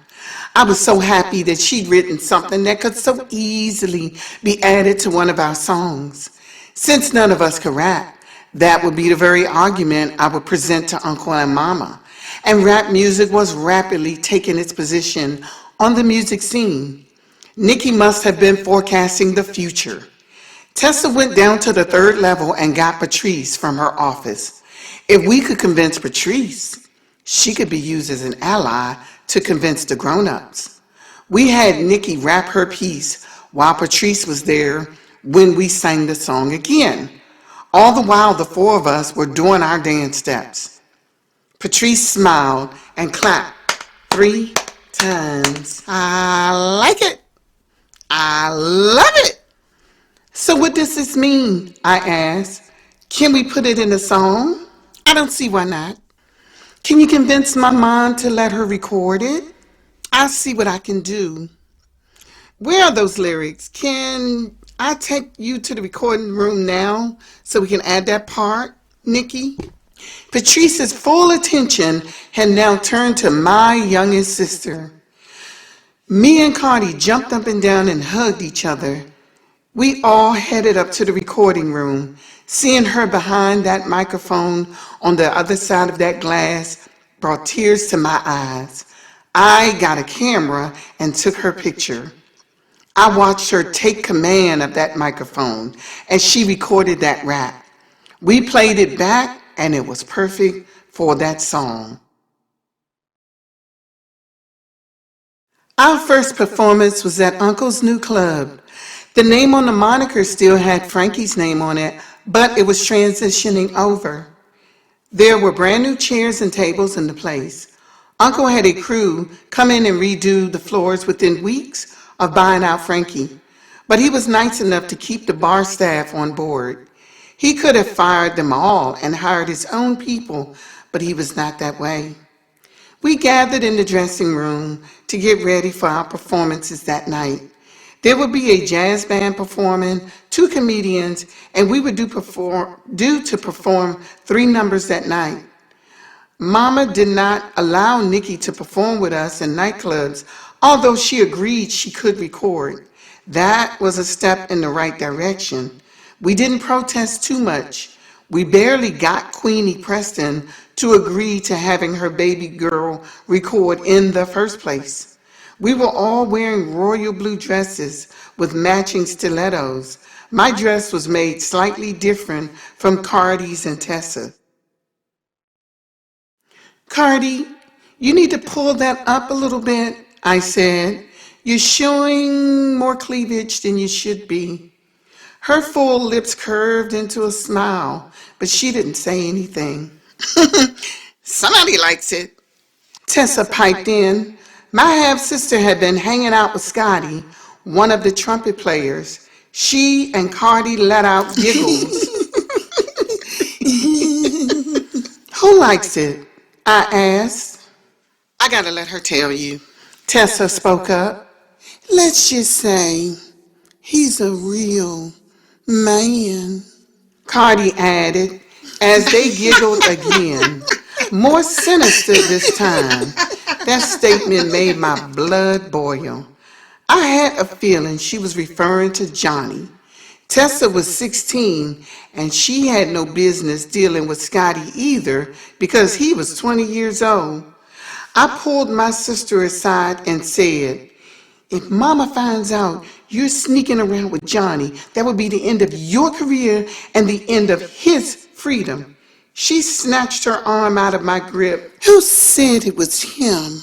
[SPEAKER 1] I was so happy that she'd written something that could so easily be added to one of our songs. Since none of us could rap, that would be the very argument I would present to Uncle and Mama. And rap music was rapidly taking its position on the music scene. Nikki must have been forecasting the future. Tessa went down to the third level and got Patrice from her office. If we could convince Patrice, she could be used as an ally to convince the grown-ups. We had Nikki rap her piece while Patrice was there when we sang the song again. All the while, the four of us were doing our dance steps. Patrice smiled and clapped 3 times. I like it. I love it. So what does this mean? I asked. Can we put it in a song? I don't see why not. Can you convince my mom to let her record it? I'll see what I can do. Where are those lyrics? Can I take you to the recording room now so we can add that part, Nikki? Patrice's full attention had now turned to my youngest sister. Me and Cardi jumped up and down and hugged each other. We all headed up to the recording room. Seeing her behind that microphone on the other side of that glass brought tears to my eyes. I got a camera and took her picture. I watched her take command of that microphone as she recorded that rap. We played it back and it was perfect for that song. Our first performance was at Uncle's new club. The name on the moniker still had Frankie's name on it, but it was transitioning over. There were brand new chairs and tables in the place. Uncle had a crew come in and redo the floors within weeks of buying out Frankie. But he was nice enough to keep the bar staff on board. He could have fired them all and hired his own people, but he was not that way. We gathered in the dressing room to get ready for our performances that night. There would be a jazz band performing, two comedians, and we were due to perform 3 numbers that night. Mama did not allow Nikki to perform with us in nightclubs, although she agreed she could record. That was a step in the right direction. We didn't protest too much. We barely got Queenie Preston to agree to having her baby girl record in the first place. We were all wearing royal blue dresses with matching stilettos. My dress was made slightly different from Cardi's and Tessa. Cardi, you need to pull that up a little bit, I said. You're showing more cleavage than you should be. Her full lips curved into a smile, but she didn't say anything. Somebody likes it, Tessa piped in. My half-sister had been hanging out with Scotty, one of the trumpet players. She and Cardi let out giggles. Who likes it? I asked. I gotta let her tell you. Tessa spoke up. Let's just say he's a real man, Cardi added as they giggled again, more sinister this time. That statement made my blood boil. I had a feeling she was referring to Johnny. Tessa was 16 and she had no business dealing with Scotty either because he was 20 years old. I pulled my sister aside and said, if Mama finds out you're sneaking around with Johnny, that would be the end of your career and the end of his freedom. She snatched her arm out of my grip. Who said it was him?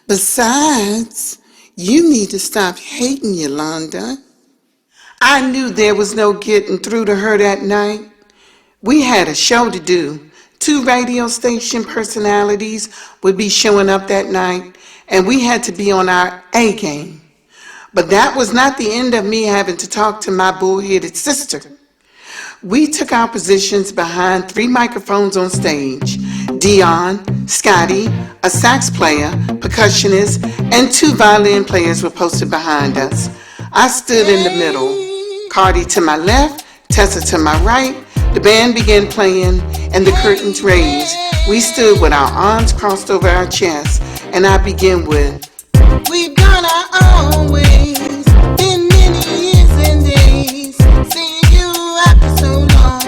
[SPEAKER 1] Besides, you need to stop hating Yolanda. I knew there was no getting through to her that night. We had a show to do. 2 radio station personalities would be showing up that night, and we had to be on our A game. But that was not the end of me having to talk to my bullheaded sister. We took our positions behind 3 microphones on stage. Dion, Scotty, a sax player, percussionist, and 2 violin players were posted behind us. I stood in the middle. Cardi to my left, Tessa to my right. The band began playing and the curtains raised. We stood with our arms crossed over our chests, and I began with, we've gone our own ways, been many years and days, seeing you after so long,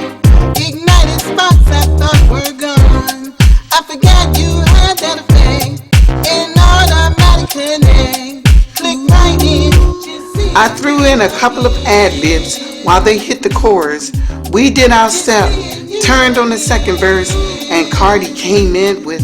[SPEAKER 1] ignited sparks I thought were gone. I forgot you had that effect, an automatic connect, click right in. I threw in a couple of ad-libs while they hit the chorus. We did our step, turned on the second verse, and Cardi came in with,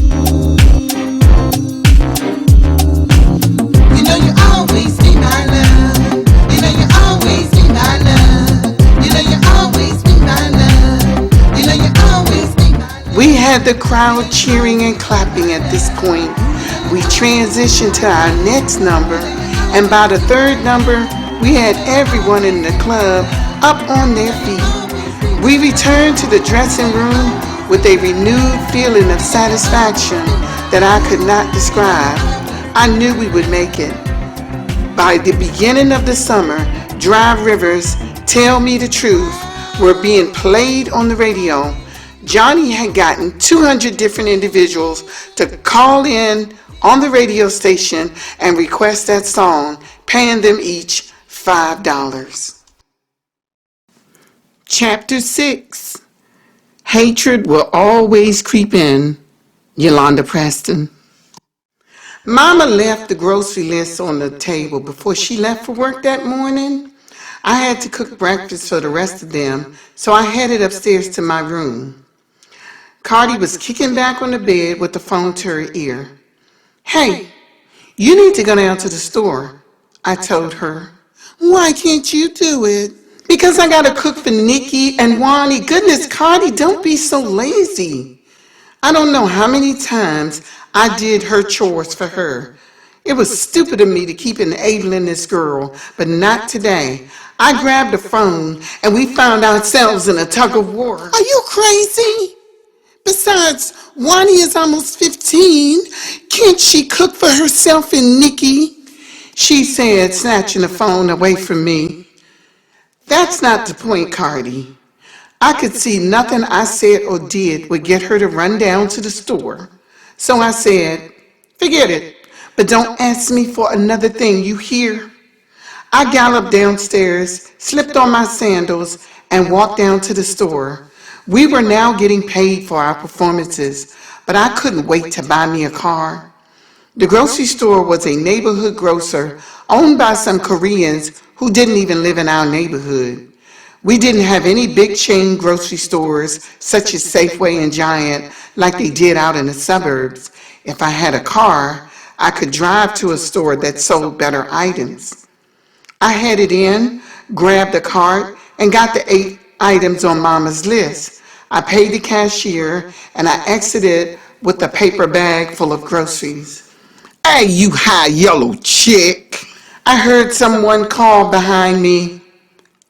[SPEAKER 1] we had the crowd cheering and clapping at this point. We transitioned to our next number, and by the 3rd number, we had everyone in the club up on their feet. We returned to the dressing room with a renewed feeling of satisfaction that I could not describe. I knew we would make it. By the beginning of the summer, Dry Rivers, Tell Me the Truth were being played on the radio. Johnny had gotten 200 different individuals to call in on the radio station and request that song, paying them each $5. Chapter 6. Hatred Will Always Creep In, Yolanda Preston. Mama left the grocery list on the table before she left for work that morning. I had to cook breakfast for the rest of them, so I headed upstairs to my room. Cardi was kicking back on the bed with the phone to her ear. Hey, you need to go down to the store, I told her. Why can't you do it? Because I gotta cook for Nikki and Wani. Goodness, Cardi, don't be so lazy. I don't know how many times I did her chores for her. It was stupid of me to keep enabling this girl, but not today. I grabbed the phone and we found ourselves in a tug of war. Are you crazy? Besides, Wani is almost 15. Can't she cook for herself and Nikki? She said, snatching the phone away from me. That's not the point, Cardi. I could see nothing I said or did would get her to run down to the store. So I said, forget it, but don't ask me for another thing, you hear? I galloped downstairs, slipped on my sandals, and walked down to the store. We were now getting paid for our performances, but I couldn't wait to buy me a car. The grocery store was a neighborhood grocer owned by some Koreans who didn't even live in our neighborhood. We didn't have any big chain grocery stores such as Safeway and Giant like they did out in the suburbs. If I had a car, I could drive to a store that sold better items. I headed in, grabbed a cart, and got the 8 items on Mama's list. I paid the cashier, and I exited with a paper bag full of groceries. Hey, you high yellow chick! I heard someone call behind me.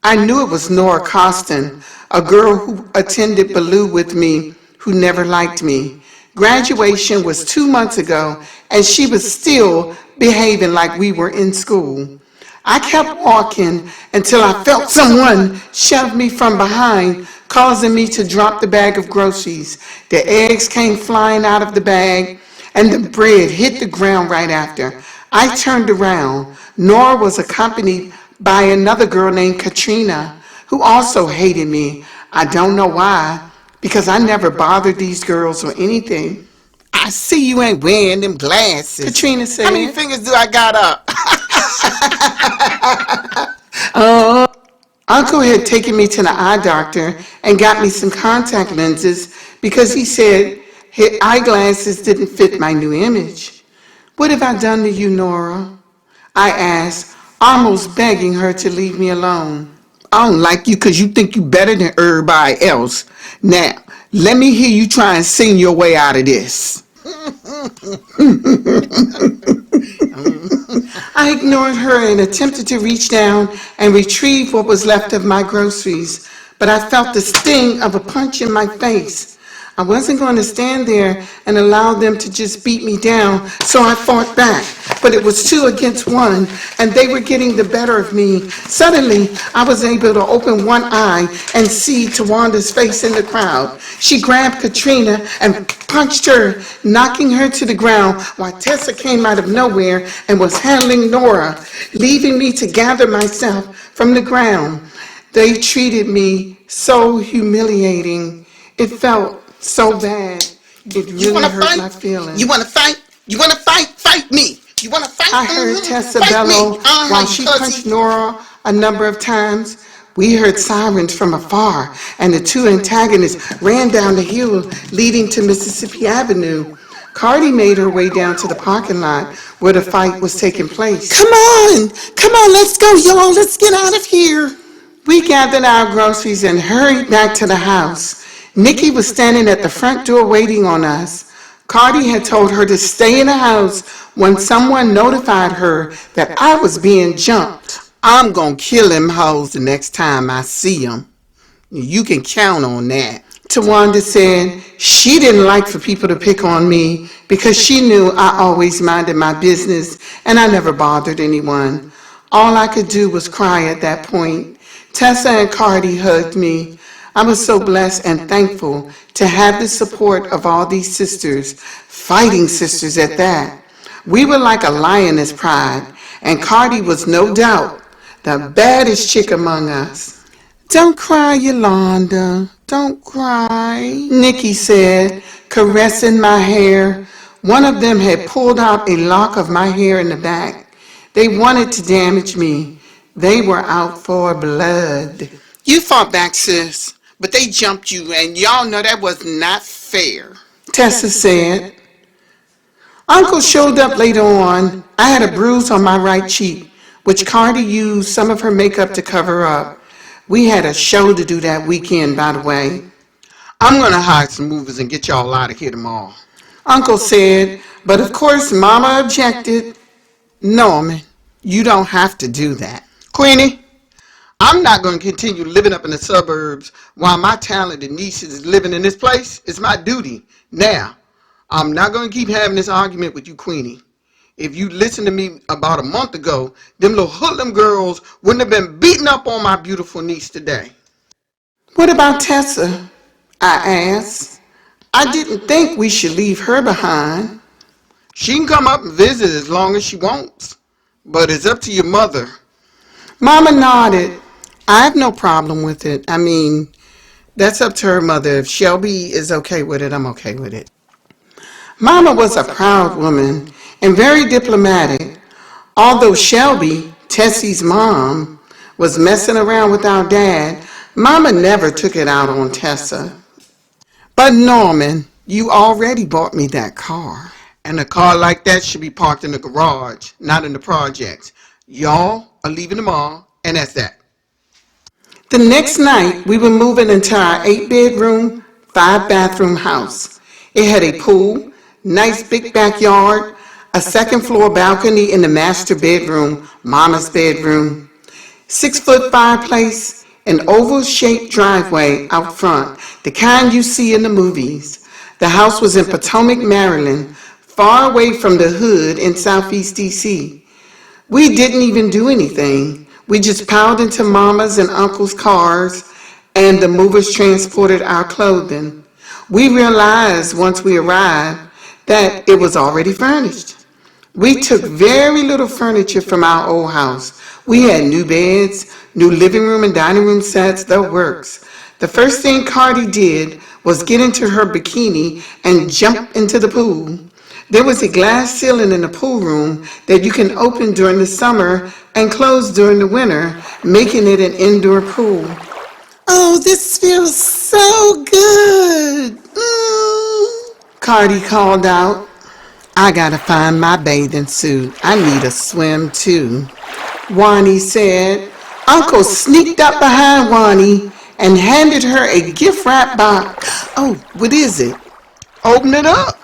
[SPEAKER 1] I knew it was Nora Costin, a girl who attended Baloo with me, who never liked me. Graduation was 2 months ago, and she was still behaving like we were in school. I kept walking until I felt someone shove me from behind, causing me to drop the bag of groceries. The eggs came flying out of the bag, and the bread hit the ground right after. I turned around. Nora was accompanied by another girl named Katrina, who also hated me. I don't know why, because I never bothered these girls or anything. I see you ain't wearing them glasses, Katrina said. How many fingers do I got up? Uncle had taken me to the eye doctor and got me some contact lenses because he said his eyeglasses didn't fit my new image. What have I done to you, Nora? I asked, almost begging her to leave me alone. I don't like you because you think you better than everybody else. Now, let me hear you try and sing your way out of this. I ignored her and attempted to reach down and retrieve what was left of my groceries, but I felt the sting of a punch in my face. I wasn't going to stand there and allow them to just beat me down, so I fought back. But it was 2 against 1, and they were getting the better of me. Suddenly, I was able to open one eye and see Tawanda's face in the crowd. She grabbed Katrina and punched her, knocking her to the ground, while Tessa came out of nowhere and was handling Nora, leaving me to gather myself from the ground. They treated me so humiliating. It felt so bad. It really hurt my feelings. You want to fight? You want to fight? Fight me. You want to fight? I heard Tessa bellow while she punched Nora a number of times. We heard sirens from afar, and the 2 antagonists ran down the hill leading to Mississippi Avenue. Cardi made her way down to the parking lot where the fight was taking place. Come on, let's go, y'all. Let's get out of here. We gathered our groceries and hurried back to the house. Nikki was standing at the front door waiting on us. Cardi had told her to stay in the house when someone notified her that I was being jumped. I'm gonna kill them hoes the next time I see them. You can count on that. Tawanda said she didn't like for people to pick on me because she knew I always minded my business and I never bothered anyone. All I could do was cry at that point. Tessa and Cardi hugged me. I was so blessed and thankful to have the support of all these sisters, fighting sisters at that. We were like a lioness pride, and Cardi was no doubt the baddest chick among us. Don't cry, Yolanda. Don't cry, Nikki said, caressing my hair. One of them had pulled out a lock of my hair in the back. They wanted to damage me. They were out for blood. You fought back, sis, but they jumped you, and y'all know that was not fair, Tessa said. Uncle showed up later on. I had a bruise on my right cheek, which Cardi used some of her makeup to cover up. We had a show to do that weekend, by the way. I'm going to hire some movers and get y'all out of here tomorrow. Uncle said, but of course Mama objected. Norman, you don't have to do that. Queenie, I'm not going to continue living up in the suburbs while my talented niece is living in this place. It's my duty. Now, I'm not going to keep having this argument with you, Queenie. If you listened to me about a month ago, them little hoodlum girls wouldn't have been beating up on my beautiful niece today. What about Tessa? I asked. I didn't think we should leave her behind. She can come up and visit as long as she wants, but it's up to your mother. Mama nodded. I have no problem with it. I mean, that's up to her mother. If Shelby is okay with it, I'm okay with it. Mama was a proud woman and very diplomatic. Although Shelby, Tessie's mom, was messing around with our dad, Mama never took it out on Tessa. But Norman, you already bought me that car. And a car like that should be parked in the garage, not in the projects. Y'all are leaving tomorrow, and that's that. The next night, we were moving into our 8-bedroom, 5-bathroom house. It had a pool, nice big backyard, a second-floor balcony in the master bedroom, Mama's bedroom, 6-foot fireplace, an oval-shaped driveway out front, the kind you see in the movies. The house was in Potomac, Maryland, far away from the hood in Southeast D.C. We didn't even do anything. We just piled into Mama's and Uncle's cars, and the movers transported our clothing. We realized once we arrived that it was already furnished. We took very little furniture from our old house. We had new beds, new living room and dining room sets, the works. The first thing Cardi did was get into her bikini and jump into the pool. There was a glass ceiling in the pool room that you can open during the summer and close during the winter, making it an indoor pool. Oh, this feels so good. Cardi called out. I gotta find my bathing suit. I need a swim too. Wani said. Uncle sneaked up behind Wani and handed her a gift wrap box. Oh, what is it? Open it up.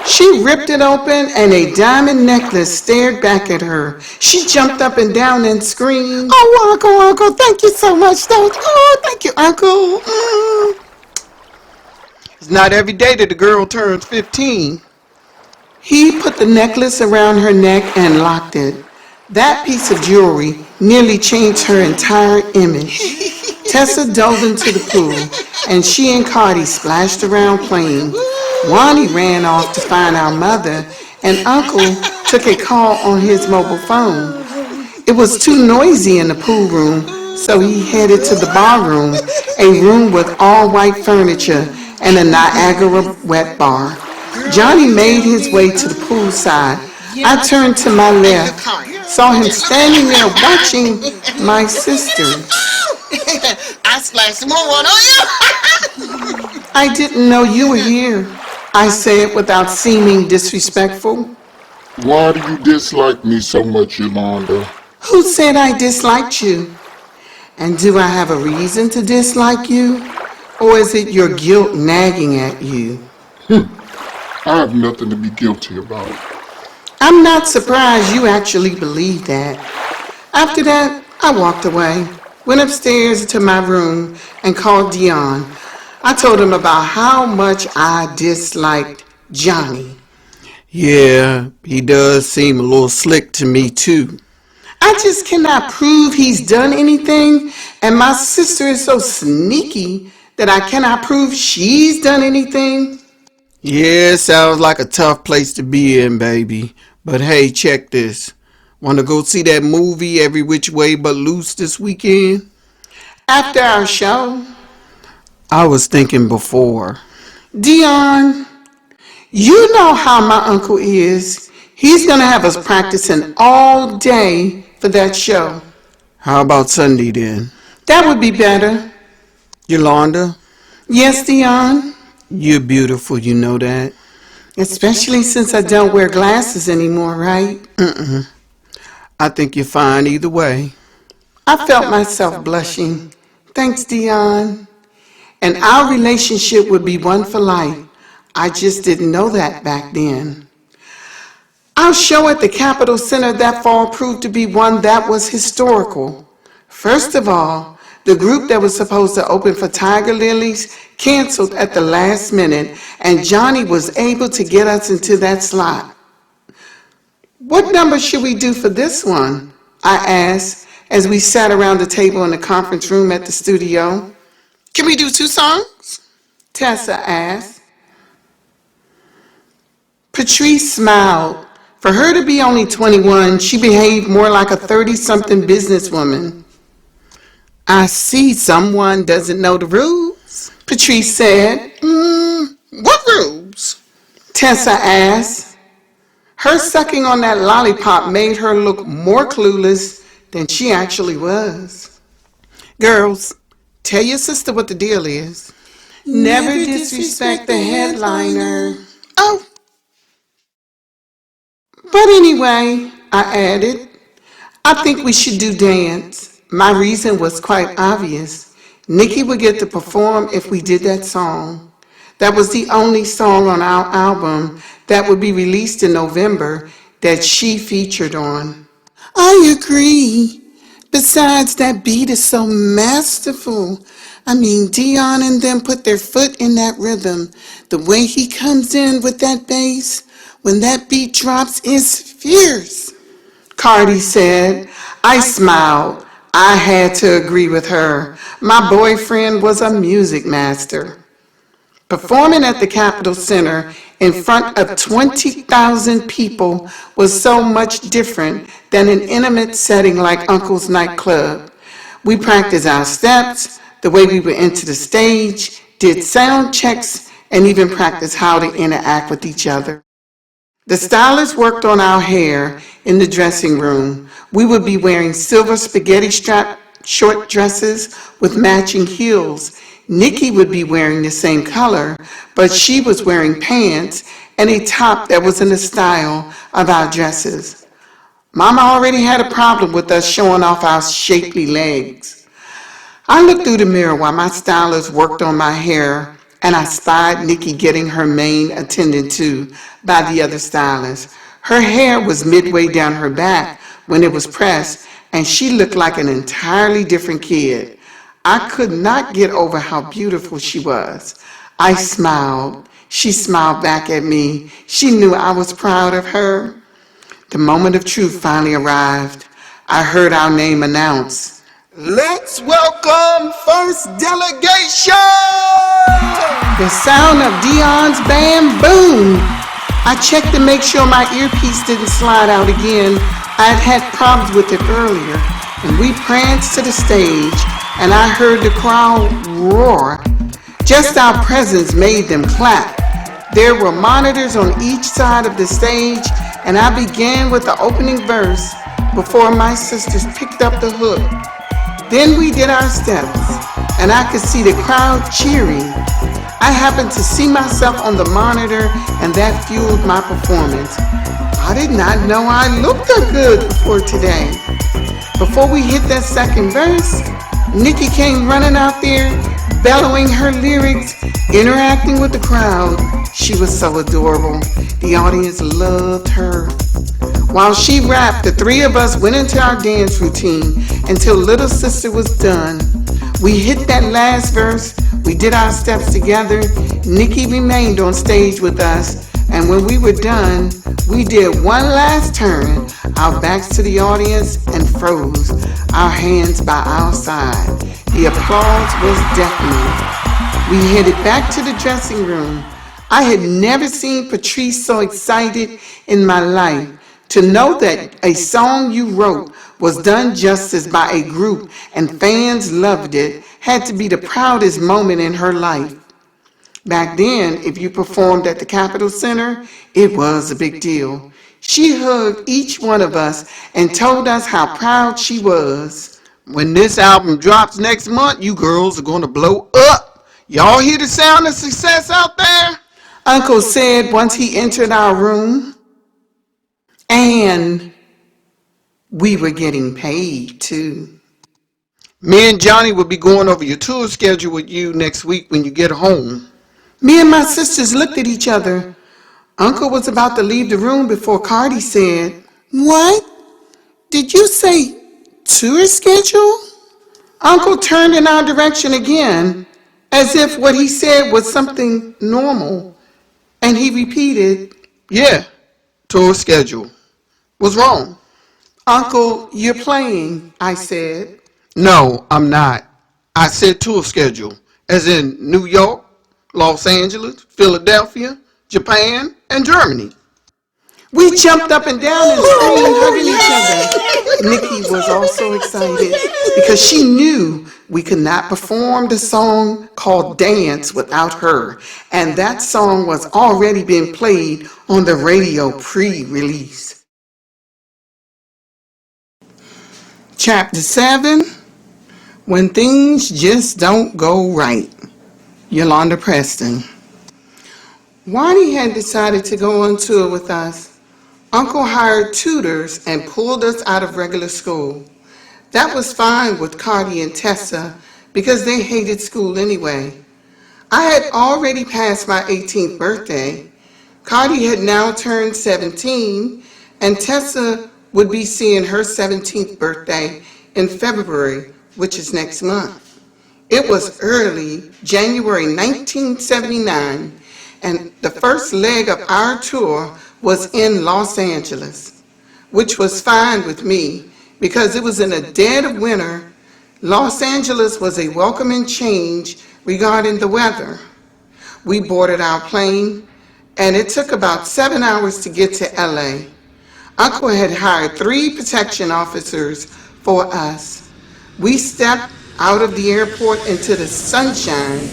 [SPEAKER 1] She ripped it open and a diamond necklace stared back at her. She jumped up and down and screamed, Oh, Uncle, thank you so much. Oh, thank you, Uncle. It's not every day that the girl turns 15. He put the necklace around her neck and locked it. That piece of jewelry nearly changed her entire image. Tessa dove into the pool, and she and Cardi splashed around playing. Wani ran off to find our mother, and Uncle took a call on his mobile phone. It was too noisy in the pool room, so he headed to the bar room, a room with all white furniture and a Niagara wet bar. Johnny made his way to the poolside. I turned to my left, saw him standing there watching my sister.
[SPEAKER 3] I splashed some more on you.
[SPEAKER 1] I didn't know you were here, I said without seeming disrespectful.
[SPEAKER 2] Why do you dislike me so much, Yolanda?
[SPEAKER 1] Who said I disliked you? And do I have a reason to dislike you? Or is it your guilt nagging at you?
[SPEAKER 2] I have nothing to be guilty about.
[SPEAKER 1] I'm not surprised you actually believe that. After that, I walked away, went upstairs to my room, and called Dion. I told him about how much I disliked Johnny. Yeah, he does seem a little slick to me too. I just cannot prove he's done anything, and my sister is so sneaky that I cannot prove she's done anything. Yeah, sounds like a tough place to be in, baby. But hey, check this. Want to go see that movie Every Which Way But Loose this weekend? After our show? I was thinking before. Dion, you know how my uncle is. He's going to have us practicing all day for that show. How about Sunday then? That would be better. Yolanda? Yes, Dion? You're beautiful, you know that. Especially since I don't wear glasses anymore, right? I think you're fine either way. I felt myself blushing. Thanks, Dion. and our relationship would be one for life. I just didn't know that back then. Our show at the Capitol Center that fall proved to be one that was historical. First of all, the group that was supposed to open for Tiger Lilies canceled at the last minute, and Johnny was able to get us into that slot. What number should we do for this one? I asked as we sat around the table in the conference room at the studio.
[SPEAKER 3] Can we do 2 songs?
[SPEAKER 1] Tessa asked. Patrice smiled. For her to be only 21, she behaved more like a 30-something businesswoman. I see someone doesn't know the rules, Patrice said.
[SPEAKER 3] What rules?
[SPEAKER 1] Tessa asked. Her sucking on that lollipop made her look more clueless than she actually was. Girls, tell your sister what the deal is. Never disrespect the headliner.
[SPEAKER 3] Oh.
[SPEAKER 1] But anyway, I added, I think we should do dance. My reason was quite obvious. Nikki would get to perform if we did that song. That was the only song on our album that would be released in November that she featured on. I agree. Besides, that beat is so masterful. I mean, Dion and them put their foot in that rhythm. The way he comes in with that bass, when that beat drops, is fierce. Cardi said. I smiled. I had to agree with her. My boyfriend was a music master. Performing at the Capitol Center in front of 20,000 people was so much different than an intimate setting like Uncle's nightclub. We practiced our steps, the way we would enter the stage, did sound checks, and even practiced how to interact with each other. The stylist worked on our hair in the dressing room. We would be wearing silver spaghetti strap short dresses with matching heels. Nikki would be wearing the same color, but she was wearing pants and a top that was in the style of our dresses. Mama already had a problem with us showing off our shapely legs. I looked through the mirror while my stylist worked on my hair, and I spied Nikki getting her mane attended to by the other stylist. Her hair was midway down her back when it was pressed, and she looked like an entirely different kid. I could not get over how beautiful she was. I smiled. She smiled back at me. She knew I was proud of her. The moment of truth finally arrived. I heard our name announced.
[SPEAKER 3] Let's welcome first delegation!
[SPEAKER 1] The sound of Dion's band boomed. I checked to make sure my earpiece didn't slide out again. I had had problems with it earlier. And we pranced to the stage, and I heard the crowd roar. Just our presence made them clap. There were monitors on each side of the stage, and I began with the opening verse before my sisters picked up the hook. Then we did our steps, and I could see the crowd cheering. I happened to see myself on the monitor, and that fueled my performance. I did not know I looked that good before today. Before we hit that second verse, Nikki came running out there, bellowing her lyrics, interacting with the crowd. She was so adorable. The audience loved her. While she rapped, the three of us went into our dance routine until little sister was done. We hit that last verse, we did our steps together. Nikki remained on stage with us, and when we were done, we did one last turn, our backs to the audience, and froze, our hands by our side. The applause was deafening. We headed back to the dressing room. I had never seen Patrice so excited in my life. To know that a song you wrote was done justice by a group and fans loved it had to be the proudest moment in her life. Back then, if you performed at the Capitol Center, it was a big deal. She hugged each one of us and told us how proud she was. When this album drops next month, you girls are going to blow up. Y'all hear the sound of success out there? Uncle said once he entered our room. And we were getting paid too.
[SPEAKER 3] Me and Johnny will be going over your tour schedule with you next week when you get home. Me and my sisters looked at each other. Uncle was about to leave the room before Cardi said, "What? Did you say tour schedule?" Uncle turned in our direction again, as if what he said was something normal, and he repeated, "Yeah, tour schedule. What's wrong?" "Uncle, you're playing," I said. "No, I'm not. I said tour schedule, as in New York, Los Angeles, Philadelphia, Japan, and Germany." We jumped up and down and screamed, hugging each other. Nikki was also excited because she knew we could not perform the song called Dance without her, and that song was already being played on the radio pre-release. Chapter 7, When Things Just Don't Go Right. Yolanda Preston. Wani had decided to go on tour with us. Uncle hired tutors and pulled us out of regular school. That was fine with Cardi and Tessa because they hated school anyway. I had already passed my 18th birthday. Cardi had now turned 17, and Tessa would be seeing her 17th birthday in February, which is next month. It was early January 1979, and the first leg of our tour was in Los Angeles, which was fine with me because it was in the dead of winter. Los Angeles was a welcoming change regarding the weather. We boarded our plane, and it took about 7 hours to get to LA. Uncle had hired 3 protection officers for us. We stepped out of the airport into the sunshine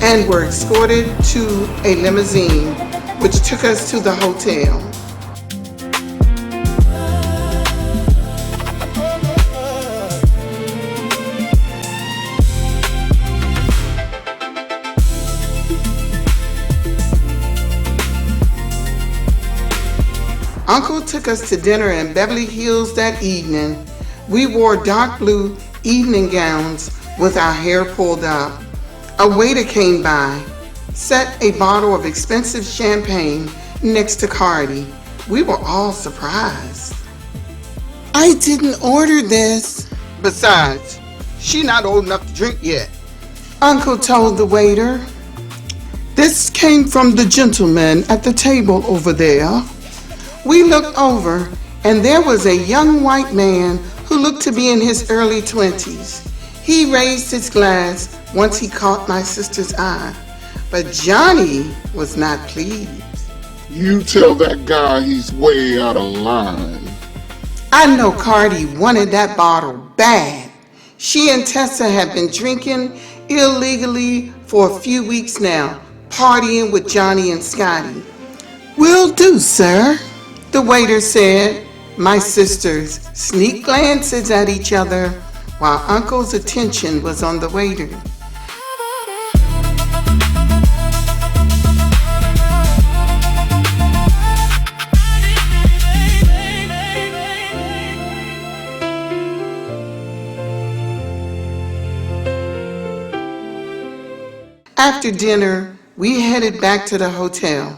[SPEAKER 3] and were escorted to a limousine, which took us to the hotel. Uncle took us to dinner in Beverly Hills that evening. We wore dark blue evening gowns with our hair pulled up. A waiter came by, set a bottle of expensive champagne next to Cardi. We were all surprised. "I didn't order this." "Besides, she's not old enough to drink yet," Uncle told the waiter. "This came from the gentleman at the table over there." We looked over, and there was a young white man who looked to be in his early 20s. He raised his glass once he caught my sister's eye, but Johnny was not pleased.
[SPEAKER 2] You tell that guy he's way out of line.
[SPEAKER 3] I know Cardi wanted that bottle bad. She and Tessa have been drinking illegally for a few weeks now, partying with Johnny and Scotty. "Will do, sir," the waiter said. My sisters sneaked glances at each other while Uncle's attention was on the waiter. After dinner, we headed back to the hotel.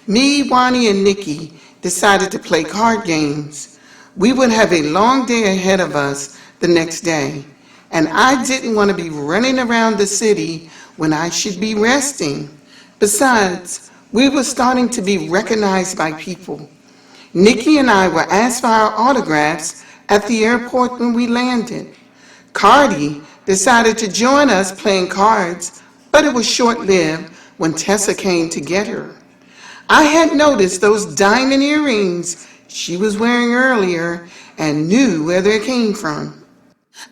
[SPEAKER 3] Me, Wani, and Nikki decided to play card games. We would have a long day ahead of us the next day, and I didn't want to be running around the city when I should be resting. Besides, we were starting to be recognized by people. Nikki and I were asked for our autographs at the airport when we landed. Cardi decided to join us playing cards, but it was short-lived when Tessa came to get her. I had noticed those diamond earrings she was wearing earlier and knew where they came from.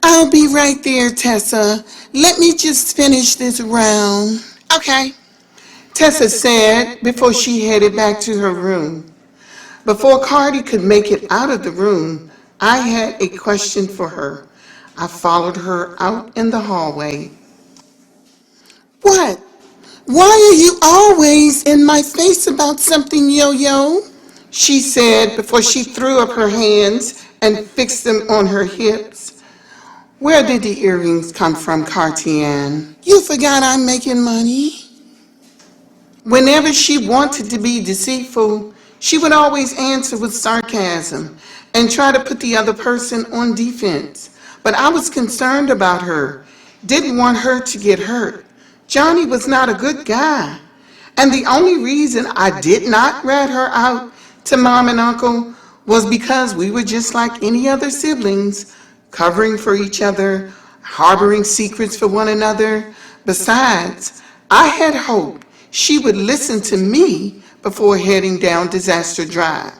[SPEAKER 3] "I'll be right there, Tessa. Let me just finish this round." "Okay," Tessa said before she headed back to her room. Before Cardi could make it out of the room, I had a question for her. I followed her out in the hallway. "What? Why are you always in my face about something, Yo-Yo?" she said before she threw up her hands and fixed them on her hips. Where did the earrings come from, Cartier? You forgot I'm making money. Whenever she wanted to be deceitful, she would always answer with sarcasm and try to put the other person on defense. But I was concerned about her, didn't want her to get hurt. Johnny was not a good guy. And the only reason I did not rat her out to Mom and Uncle was because we were just like any other siblings, covering for each other, harboring secrets for one another. Besides, I had hoped she would listen to me before heading down Disaster Drive.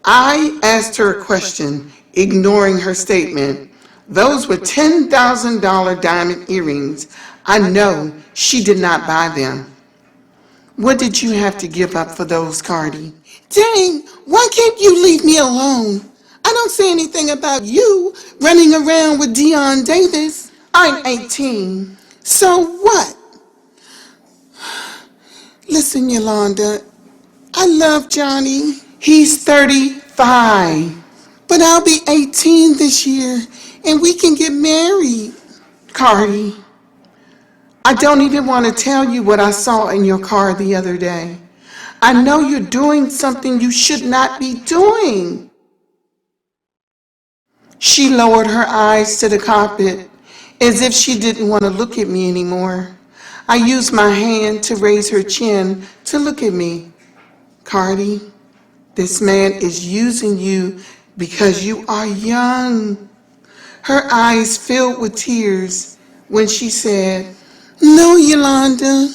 [SPEAKER 3] I asked her a question, ignoring her statement. Those were $10,000 diamond earrings. I know she did not buy them. What did you have to give up for those, Cardi? Dang, why can't you leave me alone? I don't say anything about you running around with Dion Davis. I'm 18. So what? Listen, Yolanda, I love Johnny. He's 35. But I'll be 18 this year, and we can get married. Cardi, I don't even want to tell you what I saw in your car the other day. I know you're doing something you should not be doing. She lowered her eyes to the carpet as if she didn't want to look at me anymore. I used my hand to raise her chin to look at me. Cardi, this man is using you because you are young. Her eyes filled with tears when she said, No, Yolanda,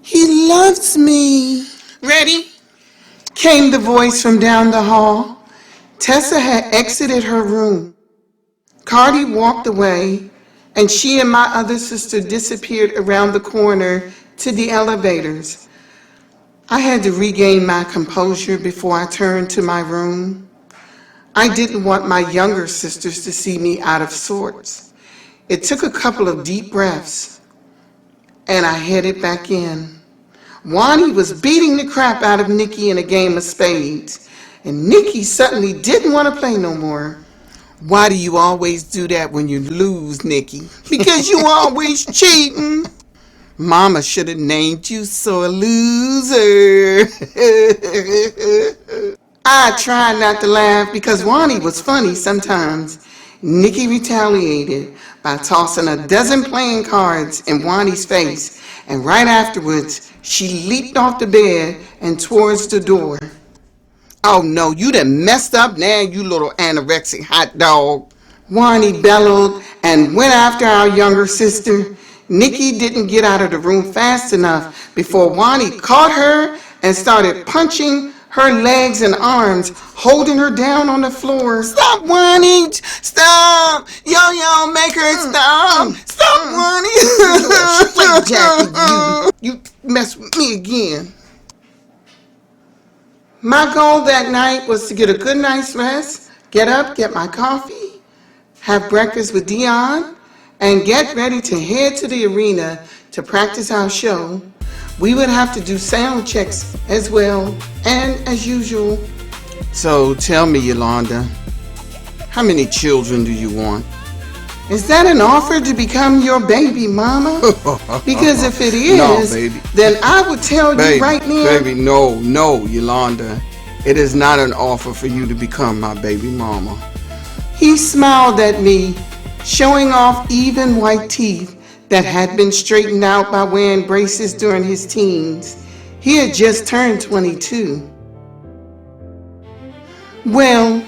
[SPEAKER 3] he loves me. Ready? Came the voice from down the hall. Tessa had exited her room. Cardi walked away, and she and my other sister disappeared around the corner to the elevators. I had to regain my composure before I turned to my room. I didn't want my younger sisters to see me out of sorts. It took a couple of deep breaths, and I headed back in. Wani was beating the crap out of Nikki in a game of spades, and Nikki suddenly didn't want to play no more. Why do you always do that when you lose, Nikki? Because you always cheating. Mama should have named you sore loser. I tried not to laugh because Wani was funny sometimes. Nikki retaliated by tossing a dozen playing cards in Wani's face, and right afterwards, she leaped off the bed and towards the door. Oh no, you done messed up now, you little anorexic hot dog. Wani bellowed and went after our younger sister. Nikki didn't get out of the room fast enough before Wani caught her and started punching her legs and arms, holding her down on the floor. Stop, Wani! Stop! Yo, make her stop! Stop, Wani! Jackie, you mess with me again. My goal that night was to get a good night's rest, get up, get my coffee, have breakfast with Dion, and get ready to head to the arena to practice our show. We would have to do sound checks as well, and as usual. So tell me, Yolanda, how many children do you want? Is that an offer to become your baby mama? Because if it is, no, baby, then I would tell you right now. Baby, no, Yolanda. It is not an offer for you to become my baby mama. He smiled at me, showing off even white teeth that had been straightened out by wearing braces during his teens. He had just turned 22. Well,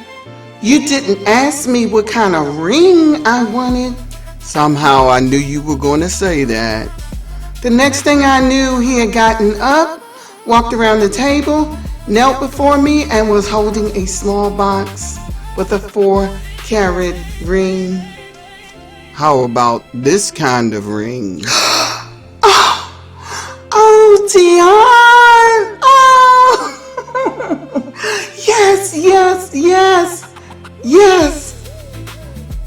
[SPEAKER 3] you didn't ask me what kind of ring I wanted. Somehow I knew you were going to say that. The next thing I knew, he had gotten up, walked around the table, knelt before me, and was holding a small box with a 4-carat ring. How about this kind of ring? Oh, Dion! Oh! Yes!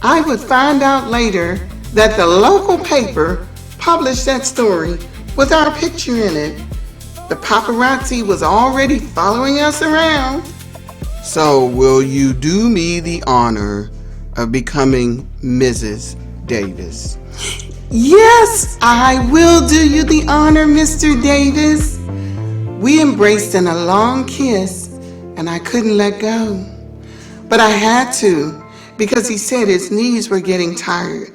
[SPEAKER 3] I would find out later that the local paper published that story with our picture in it. The paparazzi was already following us around. So will you do me the honor of becoming Mrs. Davis. Yes, I will do you the honor, Mr. Davis. We embraced in a long kiss, and I couldn't let go. But I had to, because he said his knees were getting tired.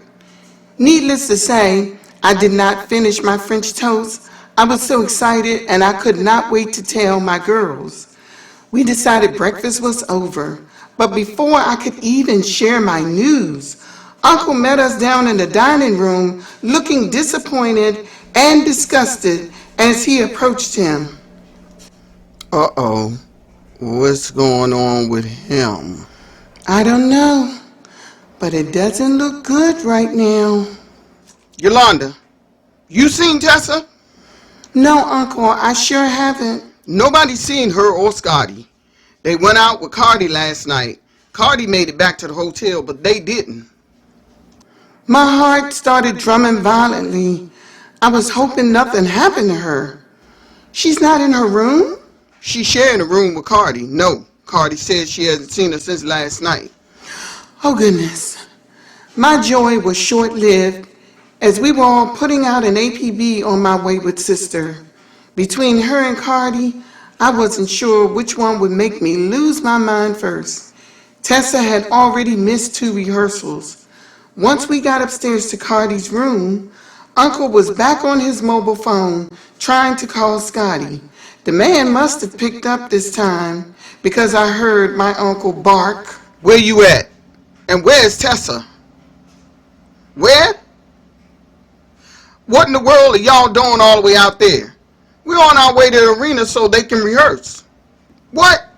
[SPEAKER 3] Needless to say, I did not finish my French toast. I was so excited, and I could not wait to tell my girls. We decided breakfast was over, but before I could even share my news, Uncle met us down in the dining room looking disappointed and disgusted as he approached him. Uh-oh, what's going on with him? I don't know, but it doesn't look good right now. Yolanda, you seen Tessa? No, Uncle, I sure haven't. Nobody's seen her or Scotty. They went out with Cardi last night. Cardi made it back to the hotel, but they didn't. My heart started drumming violently. I was hoping nothing happened to her. She's not in her room? She's sharing a room with Cardi. No, Cardi says she hasn't seen her since last night. Oh, goodness. My joy was short-lived as we were all putting out an APB on my wayward sister. Between her and Cardi, I wasn't sure which one would make me lose my mind first. Tessa had already missed 2 rehearsals. Once we got upstairs to Cardi's room, Uncle was back on his mobile phone trying to call Scotty. The man must have picked up this time because I heard my uncle bark. Where you at? And where's Tessa? Where? What in the world are y'all doing all the way out there? We're on our way to the arena so they can rehearse. What?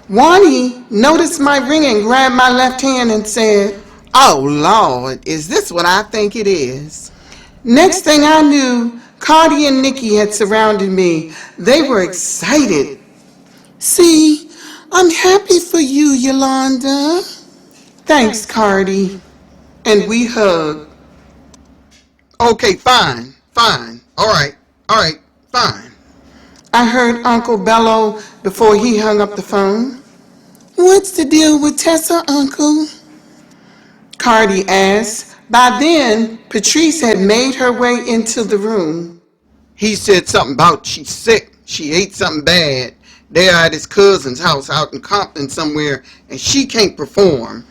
[SPEAKER 3] Wani noticed my ring and grabbed my left hand and said, "Oh, Lord, is this what I think it is?" Next thing I knew, Cardi and Nikki had surrounded me. They were excited. See, I'm happy for you, Yolanda. Thanks, Cardi. And we hugged. Okay, fine. All right, fine. I heard Uncle bellow before he hung up the phone. What's the deal with Tessa, Uncle? Cardi asked. By then, Patrice had made her way into the room. He said something about she's sick. She ate something bad. They're at his cousin's house out in Compton somewhere, and she can't perform.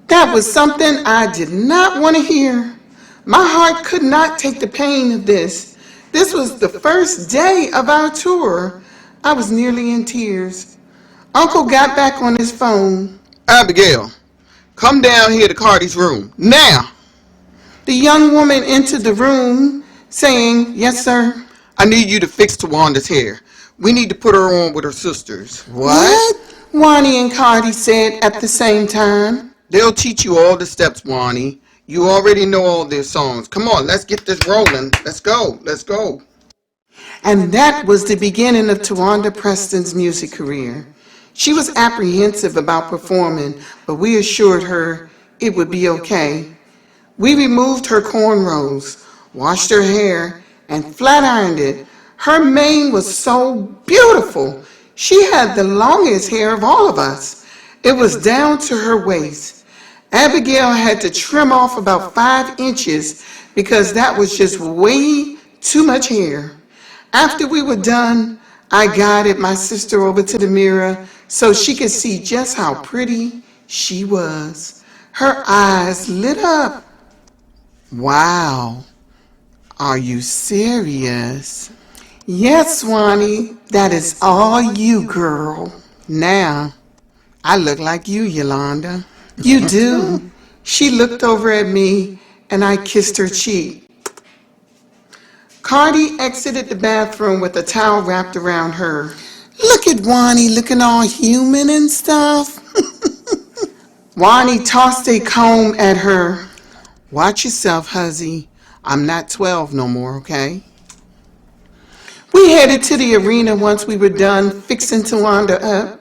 [SPEAKER 3] That was something I did not want to hear. My heart could not take the pain of this. This was the first day of our tour. I was nearly in tears. Uncle got back on his phone. Abigail, come down here to Cardi's room, now. The young woman entered the room, saying, "Yes, sir." I need you to fix Tawanda's hair. We need to put her on with her sisters. What? Wani and Cardi said at the same time. They'll teach you all the steps, Wani. You already know all their songs. Come on, let's get this rolling. Let's go. And that was the beginning of Yolanda Preston's music career. She was apprehensive about performing, but we assured her it would be okay. We removed her cornrows, washed her hair, and flat ironed it. Her mane was so beautiful. She had the longest hair of all of us. It was down to her waist. Abigail had to trim off about 5 inches because that was just way too much hair. After we were done, I guided my sister over to the mirror so she could see just how pretty she was. Her eyes lit up. Wow, are you serious? Yes, Wani, that is all you, girl. Now, I look like you, Yolanda. You do. She looked over at me and I kissed her cheek. Cardi exited the bathroom with a towel wrapped around her. Look at Wani looking all human and stuff. Wani tossed a comb at her. Watch yourself, huzzy. I'm not 12 no more, okay? We headed to the arena once we were done fixing Tawanda up.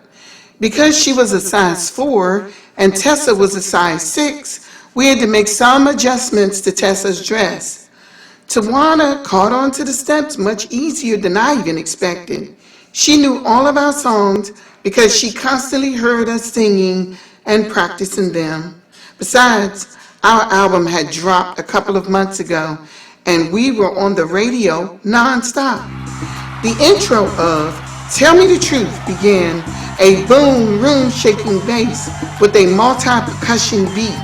[SPEAKER 3] Because she was a size 4 and Tessa was a size 6, we had to make some adjustments to Tessa's dress. Tawanda caught on to the steps much easier than I even expected. She knew all of our songs because she constantly heard us singing and practicing them. Besides, our album had dropped a couple of months ago, and we were on the radio nonstop. The intro of Tell Me the Truth began a boom, room shaking bass with a multi percussion beat.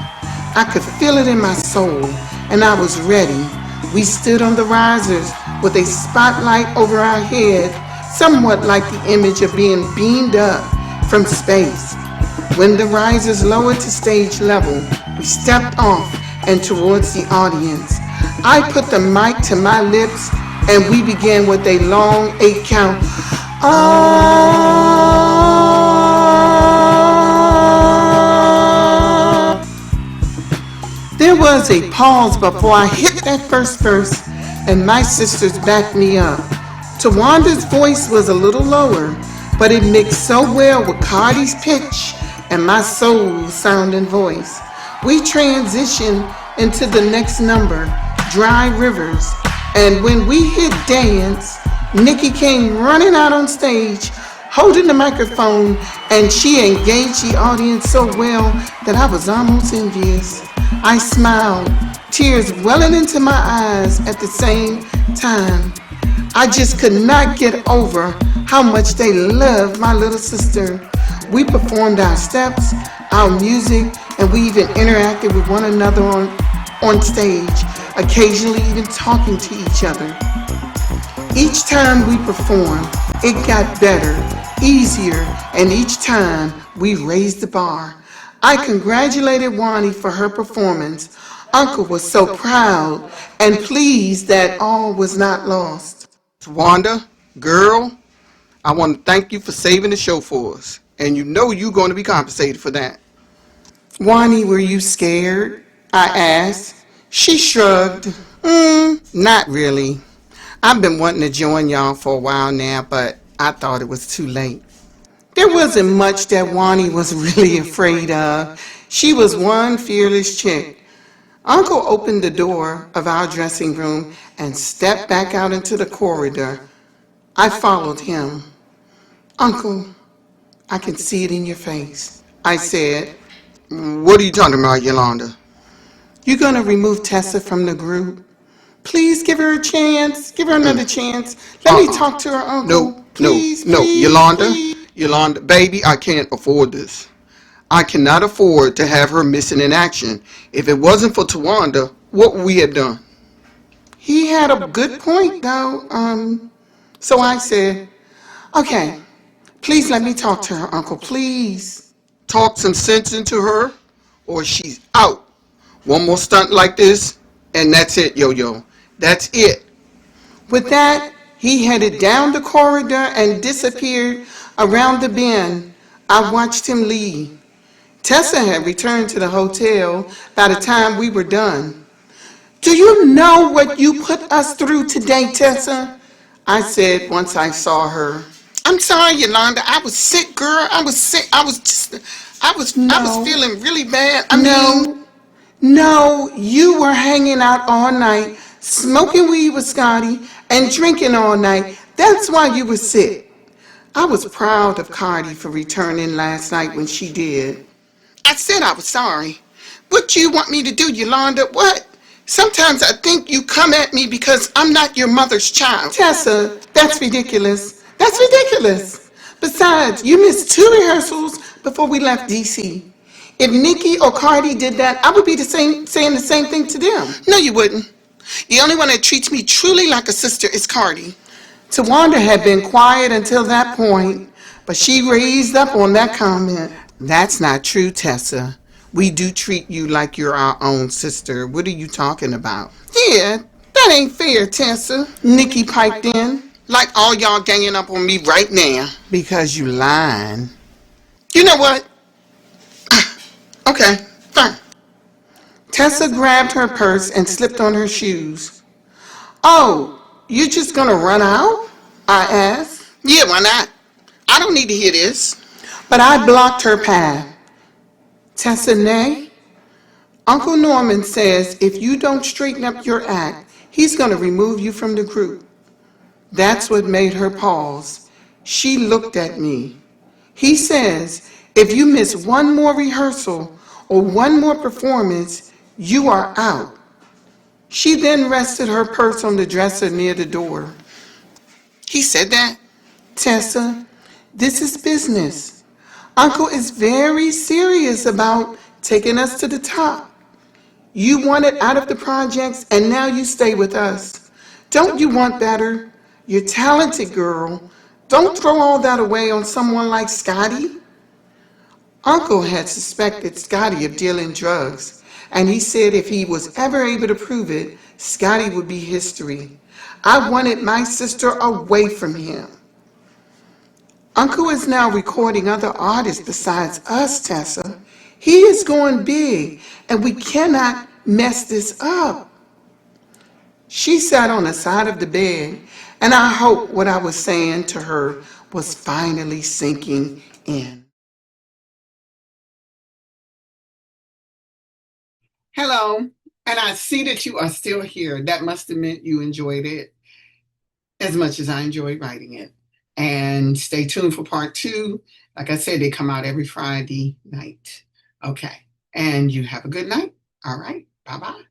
[SPEAKER 3] I could feel it in my soul, and I was ready. We stood on the risers with a spotlight over our head, somewhat like the image of being beamed up from space. When the risers lowered to stage level, we stepped off and towards the audience. I put the mic to my lips and we began with a long 8 count. There was a pause before I hit that first verse, and my sisters backed me up. Tawanda's voice was a little lower, but it mixed so well with Cardi's pitch and my soul-sounding voice. We transitioned into the next number, Dry Rivers, and when we hit dance, Nikki came running out on stage, holding the microphone, and she engaged the audience so well that I was almost envious. I smiled, tears welling into my eyes at the same time. I just could not get over how much they loved my little sister. We performed our steps, our music, and we even interacted with one another on stage, occasionally even talking to each other. Each time we performed, it got better, easier, and each time we raised the bar. I congratulated Wani for her performance. Uncle was so proud and pleased that all was not lost. Wanda, girl, I want to thank you for saving the show for us. And you know you're going to be compensated for that. Wani, were you scared? I asked. She shrugged. Not really. I've been wanting to join y'all for a while now, but I thought it was too late. There wasn't much that Wani was really afraid of. She was one fearless chick. Uncle opened the door of our dressing room and stepped back out into the corridor. I followed him. Uncle, I can see it in your face. I said, what are you talking about, Yolanda? You're going to remove Tessa from the group. Please give her a chance. Give her another chance. Let me talk to her uncle. No, Yolanda. Yolanda, baby, I can't afford this. I cannot afford to have her missing in action. If it wasn't for Tawanda, what would we have done? He had a good point, though. So I said, okay, please let me talk to her, Uncle, please. Talk some sense into her, or she's out. One more stunt like this, and that's it, Yo-Yo. That's it. With that, he headed down the corridor and disappeared around the bend. I watched him leave. Tessa had returned to the hotel by the time we were done. Do you know what you put us through today, Tessa? I said once I saw her. I'm sorry, Yolanda. I was sick, girl. I was sick. I was feeling really bad. No, you were hanging out all night, smoking weed with Scotty, and drinking all night. That's why you were sick. I was proud of Cardi for returning last night when she did. I said I was sorry. What do you want me to do, Yolanda? What? Sometimes I think you come at me because I'm not your mother's child. Tessa, that's ridiculous. That's ridiculous. Besides, you missed 2 rehearsals before we left D.C. If Nikki or Cardi did that, I would be saying the same thing to them. No, you wouldn't. The only one that treats me truly like a sister is Cardi. Tawanda had been quiet until that point, but she raised up on that comment. That's not true, Tessa. We do treat you like you're our own sister. What are you talking about? Yeah, that ain't fair, Tessa. Nikki piped in. Like all y'all ganging up on me right now. Because you lying. You know what? Okay, fine. Tessa grabbed her purse and slipped on her shoes. Oh, you just gonna run out? I asked. Yeah, why not? I don't need to hear this. But I blocked her path. Tessa, nay? Uncle Norman says if you don't straighten up your act, he's gonna remove you from the group. That's what made her pause. She looked at me. He says If you miss one more rehearsal or one more performance, you are out. She then rested her purse on the dresser near the door.
[SPEAKER 1] He said that?
[SPEAKER 3] Tessa, this is business. Uncle is very serious about taking us to the top. You wanted out of the projects and now you stay with us. Don't you want better? You're talented, girl. Don't throw all that away on someone like Scotty. Uncle had suspected Scotty of dealing drugs, and he said if he was ever able to prove it, Scotty would be history. I wanted my sister away from him. Uncle is now recording other artists besides us, Tessa. He is going big, and we cannot mess this up. She sat on the side of the bed, and I hope what I was saying to her was finally sinking in.
[SPEAKER 1] Hello, and I see that you are still here. That must have meant you enjoyed it as much as I enjoyed writing it. And stay tuned for part 2. Like I said, they come out every Friday night. Okay, and you have a good night. All right, bye-bye.